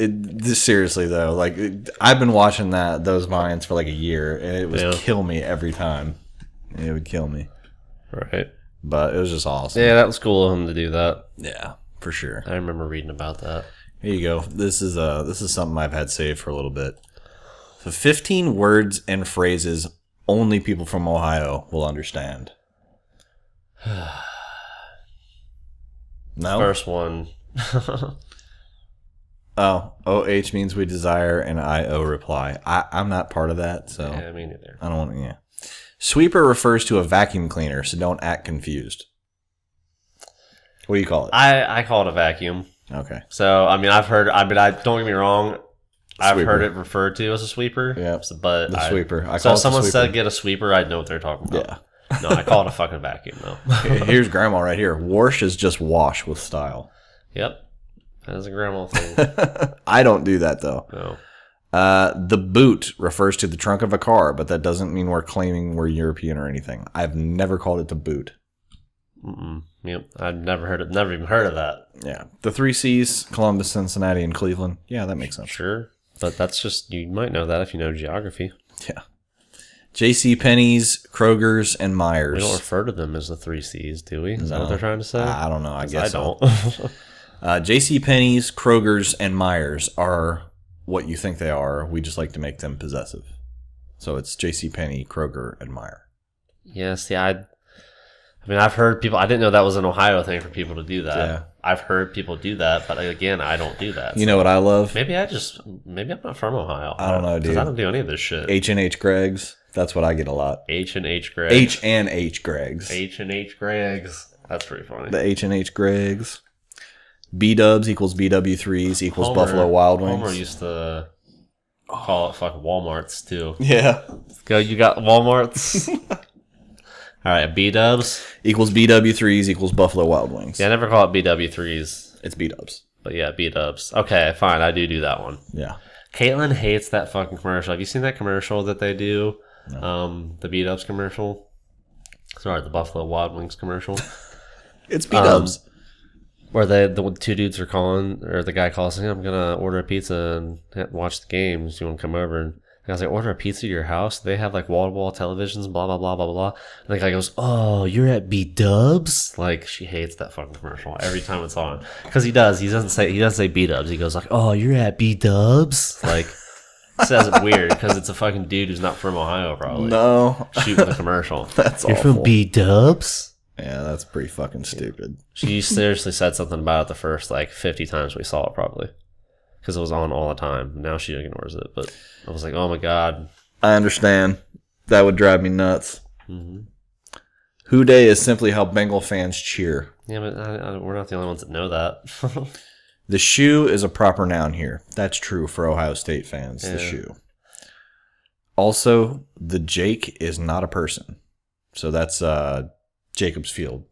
Seriously though, like I've been watching those vines for like a year, and it would kill me every time. It would kill me. Right. But it was just awesome. Yeah, that was cool of him to do that. Yeah, for sure. I remember reading about that. Here you go. This is something I've had saved for a little bit. So 15 words and phrases only people from Ohio will understand. No? First one. Oh, OH means we desire, and IO reply. I'm not part of that, so Yeah, me neither. I don't want to, yeah. Sweeper refers to a vacuum cleaner, so don't act confused. What do you call it? I call it a vacuum. Okay. So, I mean, don't get me wrong. I've Sweeper. heard it referred to as a sweeper. Yeah. But The sweeper. I So call if it the someone sweeper. said get a sweeper, I'd know what they're talking about. Yeah. No, I call it a fucking vacuum, though. Here's grandma right here. Wash is just wash with style. Yep. That is a grandma thing. I don't do that, though. No. The boot refers to the trunk of a car, but that doesn't mean we're claiming we're European or anything. I've never called it the boot. Yep. I've never even heard of that. Yeah. The 3 C's, Columbus, Cincinnati, and Cleveland. Yeah, that makes sense. Sure. But that's just, you might know that if you know geography. Yeah. J.C. Penney's, Kroger's, and Myers. We don't refer to them as the 3 C's, do we? Is that No. what they're trying to say? I don't know. I guess I so. don't. J.C. Penney's, Kroger's, and Myers are what you think they are. We just like to make them possessive. So it's J.C. Penney, Kroger, and Meyer. Yeah, see, I mean, I've heard people, I didn't know that was an Ohio thing for people to do that. Yeah. I've heard people do that, but again, I don't do that. You know what I love? Maybe I'm not from Ohio. I don't know, dude. Because I don't do any of this shit. H&H Greg's. That's what I get a lot. H&H Greg's. H&H Greg's. H&H Greg's. That's pretty funny. The H&H Greg's. B-dubs equals BW3s equals Buffalo Wild Wings. Homer used to call it fucking Walmarts, too. Yeah. Go, you got Walmarts? All right, B-dubs. Equals BW3s equals Buffalo Wild Wings. Yeah, I never call it BW3s. It's B-dubs. But yeah, B-dubs. Okay, fine. I do that one. Yeah. Caitlin hates that fucking commercial. Have you seen that commercial that they do? No. The B-dubs commercial. Sorry, the Buffalo Wild Wings commercial. It's B-dubs. Where the two dudes are calling, or the guy calls, hey, I'm going to order a pizza and watch the games. You want to come over? And I was like, order a pizza to your house? They have like wall-to-wall televisions, blah, blah, blah, blah, blah. And the guy goes, oh, you're at B-dubs? Like, she hates that fucking commercial every time it's on. Because he does. He doesn't say B-dubs. He goes like, oh, you're at B-dubs? Like, says it weird because it's a fucking dude who's not from Ohio, probably. No. Shooting the commercial. That's You're awful. from B-dubs? Yeah, that's pretty fucking stupid. She seriously said something about it the first, 50 times we saw it, probably. Because it was on all the time. Now she ignores it. But I was like, oh my God. I understand. That would drive me nuts. Mm-hmm. Who Day is simply how Bengal fans cheer. Yeah, but we're not the only ones that know that. The shoe is a proper noun here. That's true for Ohio State fans. The Yeah. shoe. Also, the Jake is not a person. So that's Jacobs Field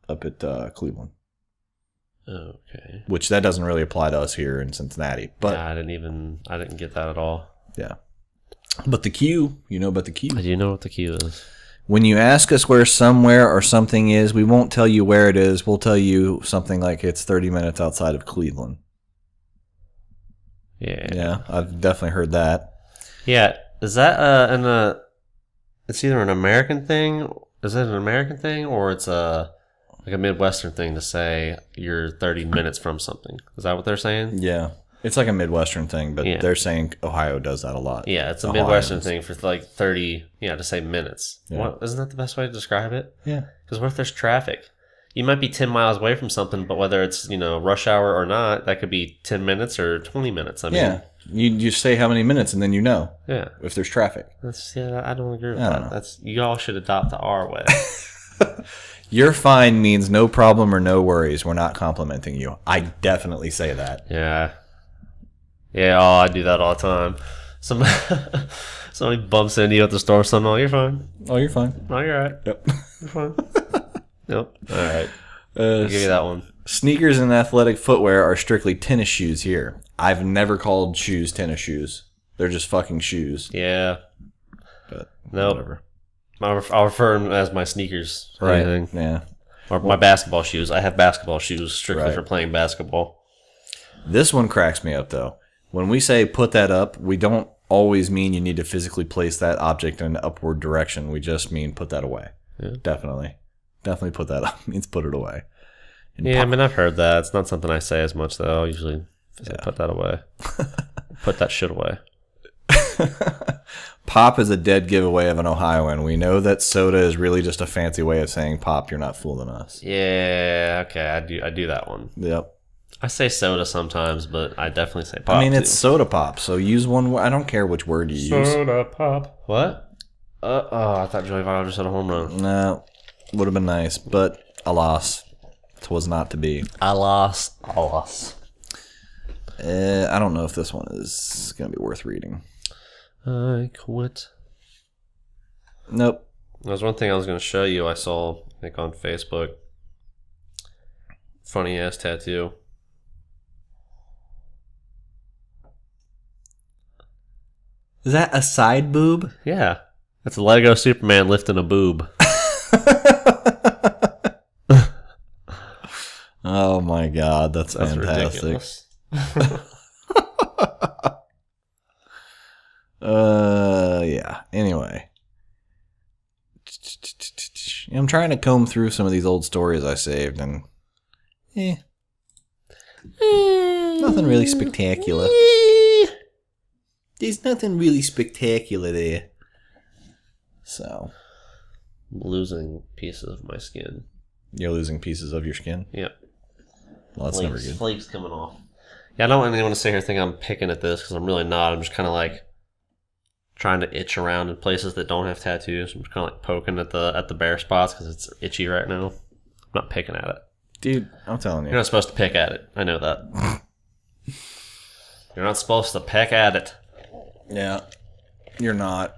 up at Cleveland. Okay. Which that doesn't really apply to us here in Cincinnati. But Yeah, I didn't get that at all. yeah. But the Q, you know about the Q. I do know what the Q is. When you ask us where somewhere or something is, we won't tell you where it is. We'll tell you something like it's 30 minutes outside of Cleveland. Yeah. Yeah, I've definitely heard that. Yeah. Is that it's either an American thing. Is it an American thing or it's a Midwestern thing to say you're 30 minutes from something? Is that what they're saying? Yeah. It's like a Midwestern thing, but Yeah. they're saying Ohio does that a lot. Yeah, it's a Ohioans. Midwestern thing for 30, to say minutes. Yeah. What, isn't that the best way to describe it? Yeah. Because what if there's traffic? you might be 10 miles away from something, but whether it's, rush hour or not, that could be 10 minutes or 20 minutes. I mean, Yeah. You say how many minutes and then yeah. if there's traffic. I don't agree with I that. don't know. You all should adopt our way. You're fine means no problem or no worries. We're not complimenting you. I definitely say that. Yeah. Yeah, I do that all the time. Somebody bumps into you at the store or something. Oh, you're fine. Oh, you're fine. No, you're all right. Yep. You're fine. Yep. All right. I'll give you that one. Sneakers and athletic footwear are strictly tennis shoes here. I've never called shoes tennis shoes. They're just fucking shoes. Yeah. But Nope. whatever. I'll refer them as my sneakers. Or Right. anything. Yeah. Or my basketball shoes. I have basketball shoes strictly Right. for playing basketball. This one cracks me up, though. When we say put that up, we don't always mean you need to physically place that object in an upward direction. We just mean put that away. Yeah. Definitely put that up. Means put it away. And Yeah, I mean, I've heard that. It's not something I say as much, though. I'll usually say, put that away. Put that shit away. Pop is a dead giveaway of an Ohioan. We know that soda is really just a fancy way of saying pop. You're not fooling us. Yeah, okay, I do that one. Yep. I say soda sometimes, but I definitely say pop. I mean, it's too. soda pop, so use one. I don't care which word you use. Soda pop. What? I thought Joey Votto just had a home run. No, would have been nice, but alas, 'twas not to be. Alas. I don't know if this one is going to be worth reading. I quit. Nope. There's one thing I was going to show you. I saw, I think, on Facebook. Funny ass tattoo. Is that a side boob? Yeah, that's a Lego Superman lifting a boob. Oh my god, that's fantastic. Ridiculous. Yeah. Anyway. I'm trying to comb through some of these old stories I saved and nothing really spectacular. There's nothing really spectacular there. So, I'm losing pieces of my skin. you're losing pieces of your skin? Yep. Well, that's never good. Flakes coming off. Yeah, I don't want anyone to sit here think I'm picking at this because I'm really not. I'm just kind of like trying to itch around in places that don't have tattoos. I'm just kind of like poking at the bare spots because it's itchy right now. I'm not picking at it. Dude, I'm telling you. You're not supposed to pick at it. I know that. You're not supposed to peck at it. Yeah. You're not.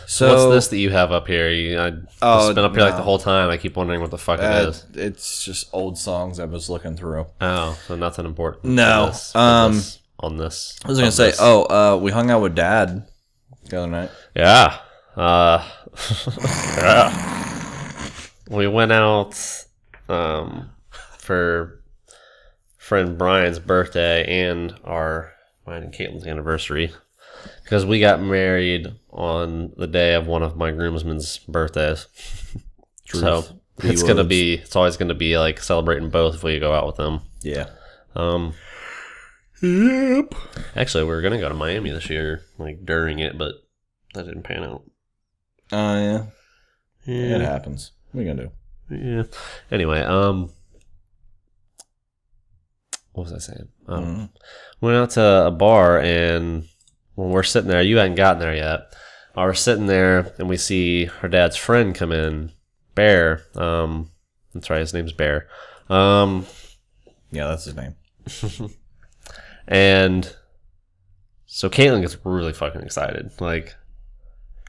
So What's this that you have up here? It's been up here like the whole time. I keep wondering what the fuck it is. It's just old songs I was looking through. Oh, so nothing important. No. On this. I was gonna say, we hung out with Dad the other night. Yeah. Yeah. We went out for friend Brian's birthday and mine and Caitlin's anniversary because we got married on the day of one of my groomsmen's birthdays. So it's always gonna be like celebrating both if we go out with them. Yeah. Yep. Actually, we were gonna go to Miami this year, like during it, but that didn't pan out. Oh yeah. Yeah. It happens. What are you gonna do? Yeah. Anyway, what was I saying? Went out to a bar, and when we're sitting there, you hadn't gotten there yet. We're sitting there, and we see her dad's friend come in, Bear. That's right, his name's Bear. Yeah, that's his name. And so Caitlin gets really fucking excited. Like,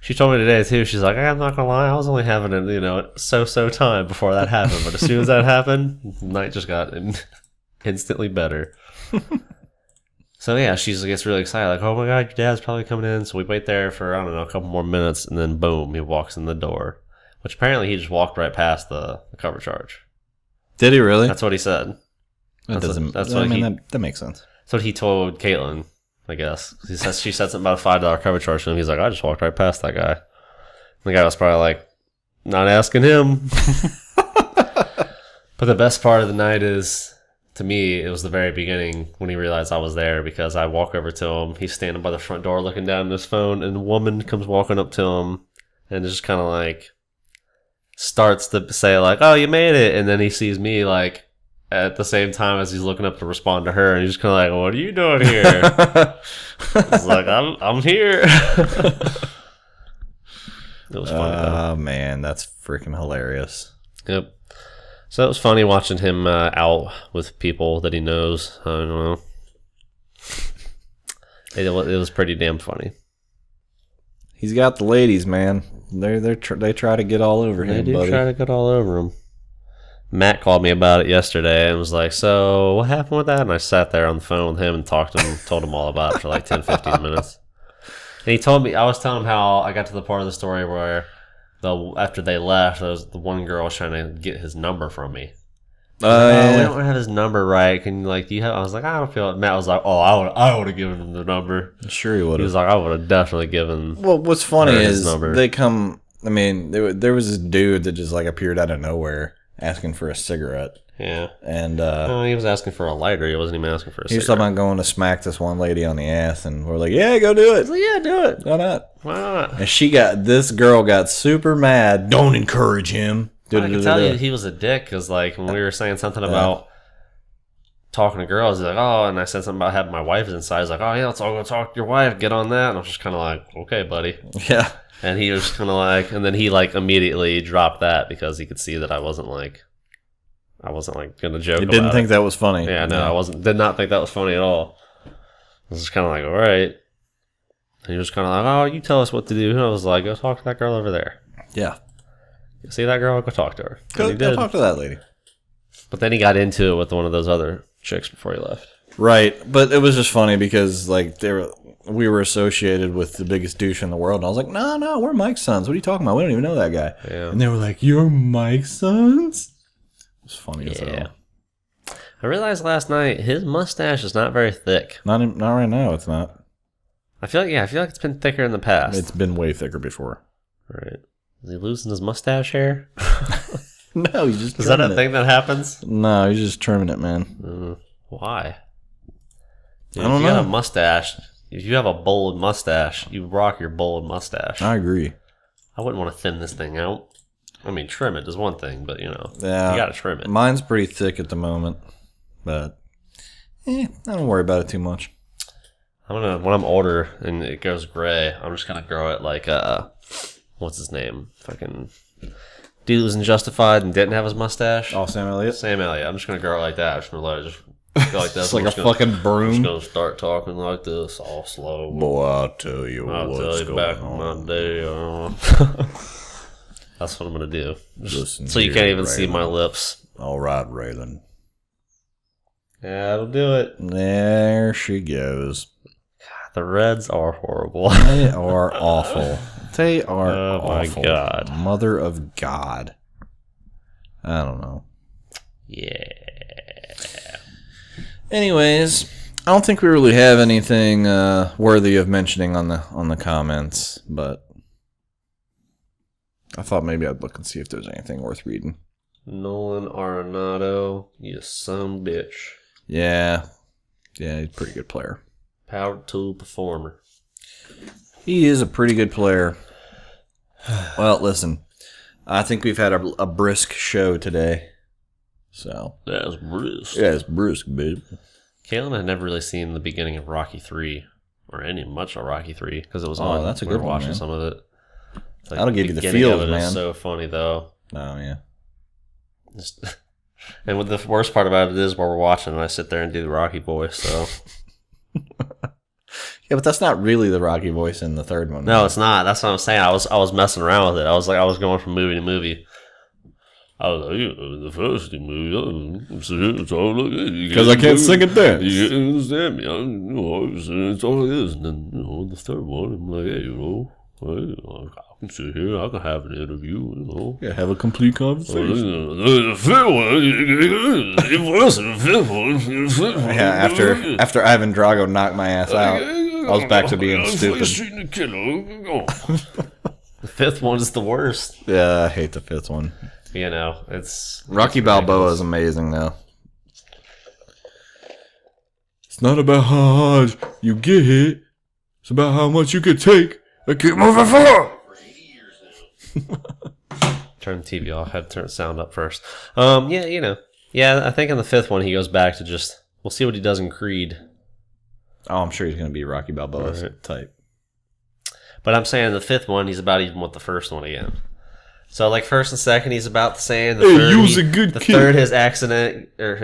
she told me today too. She's like, I'm not gonna lie, I was only having a so time before that happened, but as soon as that happened, the night just got instantly better. So yeah, she gets really excited, like, oh my god, your dad's probably coming in. So we wait there for I don't know a couple more minutes, and then boom, he walks in the door. Which apparently he just walked right past the cover charge. Did he really? That's what he said. That doesn't. That's I what mean, that makes sense. That's what he told Caitlin, I guess. She said something about a $5 cover charge to him. He's like, I just walked right past that guy. And the guy was probably like, not asking him. But the best part of the night is, to me, it was the very beginning when he realized I was there, because I walk over to him. He's standing by the front door looking down at his phone, and a woman comes walking up to him and is just kind of like, starts to say like, "Oh, you made it," and then he sees me like at the same time as he's looking up to respond to her, and he's just kind of like, "What are you doing here?" It's like, I'm here. It was funny though. Oh man, that's freaking hilarious. Yep. So it was funny watching him out with people that he knows. I don't know. It was pretty damn funny. He's got the ladies, man. They try to get all over They him, do buddy. try to get all over him. Matt called me about it yesterday and was like, "So what happened with that?" And I sat there on the phone with him and talked to him, told him all about it for like 10, 15 minutes. And he told me, I was telling him how I got to the part of the story where after they left, the one girl was trying to get his number from me. We don't have his number right. Can you, like, do you have? I was like, I don't feel it. Matt was like, "Oh, I would have given him the number." Sure, he would He have. was like, "I would have definitely given." Well, what's funny her his is number. they come. I mean, there was this dude that just like appeared out of nowhere asking for a cigarette, Yeah. and No, he was asking for a lighter. He wasn't even asking for a he was cigarette. talking about going to smack this one lady on the ass, and we're like, "Yeah, go do it. Like, yeah, do it. Why not?" Why not? And this girl got super mad. Don't encourage him. I can tell you he was a dick because, like, when we were saying something about talking to girls, he's like, "Oh," and I said something about having my wife inside. He's like, "Oh, yeah, let's all go talk to your wife. Get on that." And I was just kind of like, "Okay, buddy." Yeah. And he was kind of like, and then he like immediately dropped that because he could see that I wasn't like gonna joke. You didn't about think it. that was funny. Yeah, no, did not think that was funny at all. I was just kind of like, all right. And he was kind of like, "Oh, you tell us what to do." And I was like, "Go talk to that girl over there. Yeah. You see that girl? Go talk to her." And Go he did. talk to that lady. But then he got into it with one of those other chicks before he left. Right, but it was just funny because like we were associated with the biggest douche in the world, and I was like, "No, we're Mike's sons. What are you talking about? We don't even know that guy." Yeah. And they were like, "You're Mike's sons?" It was funny as Yeah. hell. I realized last night his mustache is not very thick. Not right now. It's not. I feel like it's been thicker in the past. It's been way thicker before. Right. Is he losing his mustache hair? No, he's just Is that a trimming it. thing that happens? No, he's just trimming it, man. Why? Dude, I don't if you got know. a mustache, if you have a bold mustache, you rock your bold mustache. I agree. I wouldn't want to thin this thing out. I mean, trim it is one thing, but Yeah, you got to trim it. Mine's pretty thick at the moment, but I don't worry about it too much. I'm gonna when I'm older and it goes gray, I'm just gonna grow it like what's his name? Fucking dude who was in Justified and didn't have his mustache. Oh, Sam Elliott. Sam Elliott. I'm just gonna grow it like that. I'm just gonna let it just go like this. It's like I'm a just gonna- fucking I'm just broom. gonna start talking like this, all slow. Boy, I'll tell you I'll what's tell you going back on. in my day. That's what I'm gonna do. Listen So you here, can't even see Raylan. my lips. All right, Raylan. Yeah, that'll do it. There she goes. The Reds are horrible. They are awful. They are Oh my awful. God. Mother of God. I don't know. Yeah. Anyways, I don't think we really have anything worthy of mentioning on the comments, but I thought maybe I'd look and see if there's anything worth reading. Nolan Arenado, you son of a bitch. Yeah, he's a pretty good player. Power tool performer. He is a pretty good player. Well, listen, I think we've had a brisk show today. So That's brisk. yeah, it's brisk, babe. Kalen had never really seen the beginning of Rocky 3 or any much of Rocky 3 because it was Oh, on. that's a we were good one, watching man. some of it. Like, That'll give you the beginning feels, of it is man. so funny though. Oh yeah. Just- and what the worst part about it is while we're watching, I sit there and do the Rocky voice. So Yeah, but that's not really the Rocky voice in the third one. no, it's not. That's what I'm saying. I was messing around with it. I was going from movie to movie. I was like, the first movie, because I can't sing it dance. You understand me? It's all it is. And then, the third one, I'm like, hey, I can sit here, I can have an interview, Yeah, have a complete conversation. The fifth one. Yeah, after Ivan Drago knocked my ass out, I was back to being stupid. The fifth one is the worst. Yeah, I hate the fifth one. It's Rocky Balboa is amazing, though. It's not about how hard you get hit. It's about how much you can take and keep moving forward. Trying turn the TV off. I had to turn the sound up first. Yeah, I think in the 5th one he goes back to just. We'll see what he does in Creed. Oh, I'm sure he's going to be Rocky Balboa type. But I'm saying the 5th one, he's about even with the first one again. So, like, 1st and 2nd, he's about the same. The third, you was a good the kid. third, his accident. The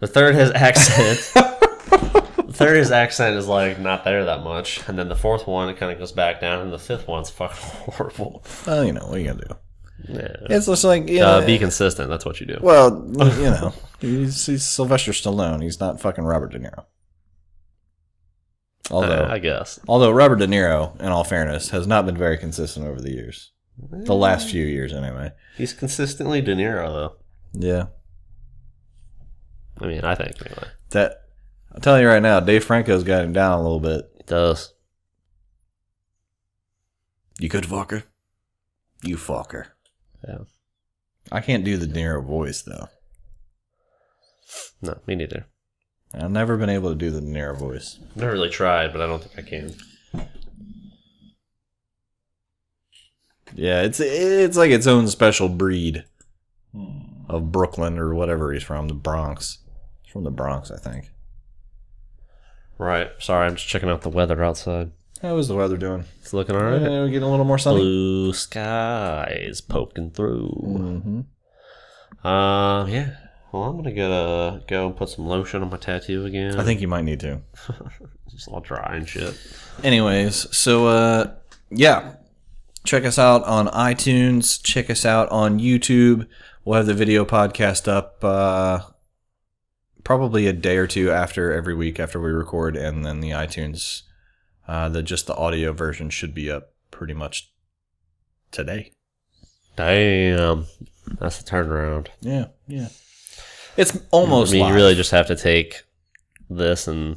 third, his accent. The third, his accent is, like, not there that much. And then the 4th one, it kind of goes back down. And the 5th one's fucking horrible. Well, you know, what are you going to do? Yeah. It's just like... Be consistent. That's what you do. Well, you know, he's Sylvester Stallone. He's not fucking Robert De Niro. Although, I guess. Although Robert De Niro, in all fairness, has not been very consistent over the years. The last few years, anyway. He's consistently De Niro, though. Yeah. I mean, I think, anyway. I'm telling you right now, Dave Franco's got him down a little bit. It does. You good fucker? You fucker. Yeah. I can't do the De Niro voice, though. No, me neither. I've never been able to do the De Niro voice. I've never really tried, but I don't think I can. Yeah, it's like its own special breed of Brooklyn or whatever he's from, the Bronx. He's from the Bronx, I think. Right. Sorry, I'm just checking out the weather outside. How is the weather doing? It's looking alright. Yeah, we're getting a little more sunny. Blue skies poking through. Mm-hmm. Yeah. Well, I'm gonna go and put some lotion on my tattoo again. I think you might need to. It's all dry and shit. Anyways, so yeah. Check us out on iTunes. Check us out on YouTube. We'll have the video podcast up probably a day or two after every week after we record, and then the iTunes, the audio version should be up pretty much today. Damn. That's the turnaround. Yeah. It's almost I mean, live. you really just have to take this and...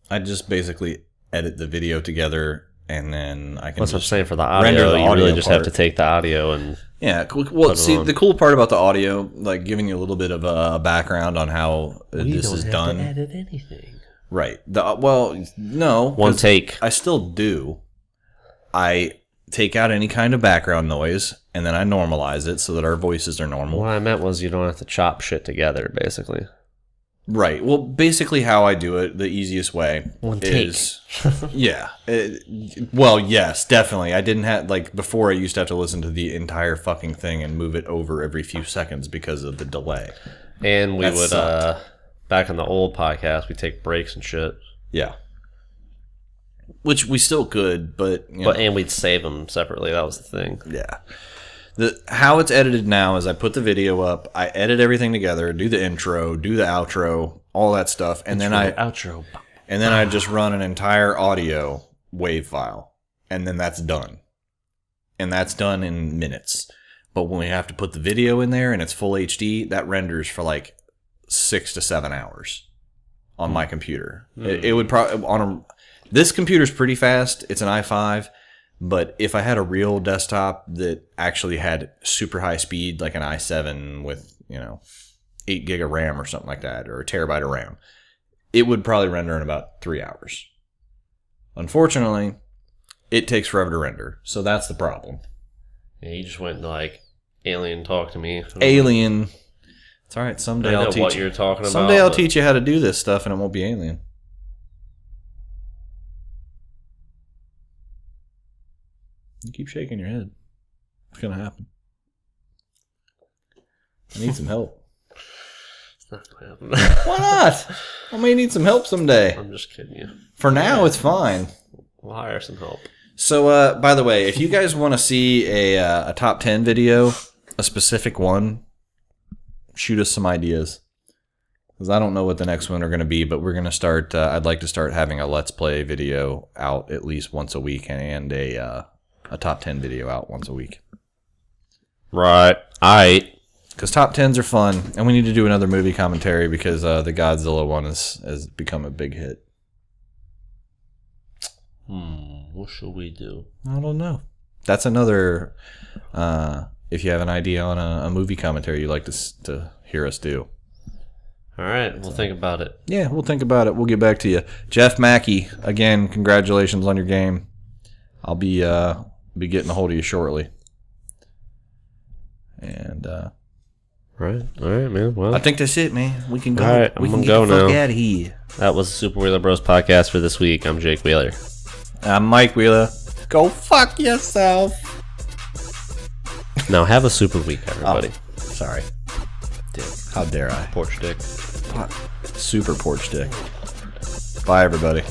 I just basically edit the video together, and then I can That's what I'm just saying for the render audio. the You audio really just part. have to take the audio and... Yeah, well, see, on. the cool part about the audio, like giving you a little bit of a background on how this is done. We don't have to edit anything. Right. No. One 'cause take. I still do. I take out any kind of background noise, and then I normalize it so that our voices are normal. What I meant was you don't have to chop shit together, basically. Right. Well, basically how I do it, the easiest way One take. is... yeah. Well, yes, definitely. I didn't have... Like, before I used to have to listen to the entire fucking thing and move it over every few seconds because of the delay. And we That would, sucked. back in the old podcast, we take breaks and shit. Yeah. Which we still could, but... And we'd save them separately. That was the thing. Yeah. How it's edited now is I put the video up, I edit everything together, do the intro, do the outro, all that stuff, and then Outro. I just run an entire audio wave file, and then that's done. And that's done in minutes. But when we have to put the video in there and it's full HD, that renders for like 6 to 7 hours on my computer. It would probably this computer's pretty fast. It's an i5. But if I had a real desktop that actually had super high speed, like an i7 with, 8 gig of RAM or something like that, or a terabyte of RAM, it would probably render in about 3 hours. Unfortunately, it takes forever to render. So that's the problem. Yeah, you just went like, Alien, talk to me. Alien. It's all right. I Someday know I'll teach what you. you're talking about. Someday I'll but- teach you how to do this stuff, and it won't be Alien. You keep shaking your head. It's gonna happen. I need some help. It's not gonna happen. Why not? I may need some help someday. I'm just kidding you. For now, it's fine. We'll hire some help. So, by the way, if you guys want to see a top 10 video, a specific one, shoot us some ideas. Because I don't know what the next one are going to be, but we're going to start, I'd like to start having a Let's Play video out at least once a week and a top 10 video out once a week. Right. Aight. Because top 10s are fun, and we need to do another movie commentary because the Godzilla one has become a big hit. What should we do? I don't know. That's another, if you have an idea on a movie commentary you'd like to hear us do. All right. We'll think about it. Yeah, we'll think about it. We'll get back to you. Jeff Mackey, again, congratulations on your game. I'll be getting a hold of you shortly. And Right. All right, man. Well, I think that's it, man. We can go. All right, we I'm can gonna get go the fuck now. out of here. that was the Super Wheeler Bros podcast for this week. I'm Jake Wheeler. I'm Mike Wheeler. Go fuck yourself. Now have a super week, everybody. Sorry. Dick. How dare I? Porch dick. Super porch dick. Bye, everybody.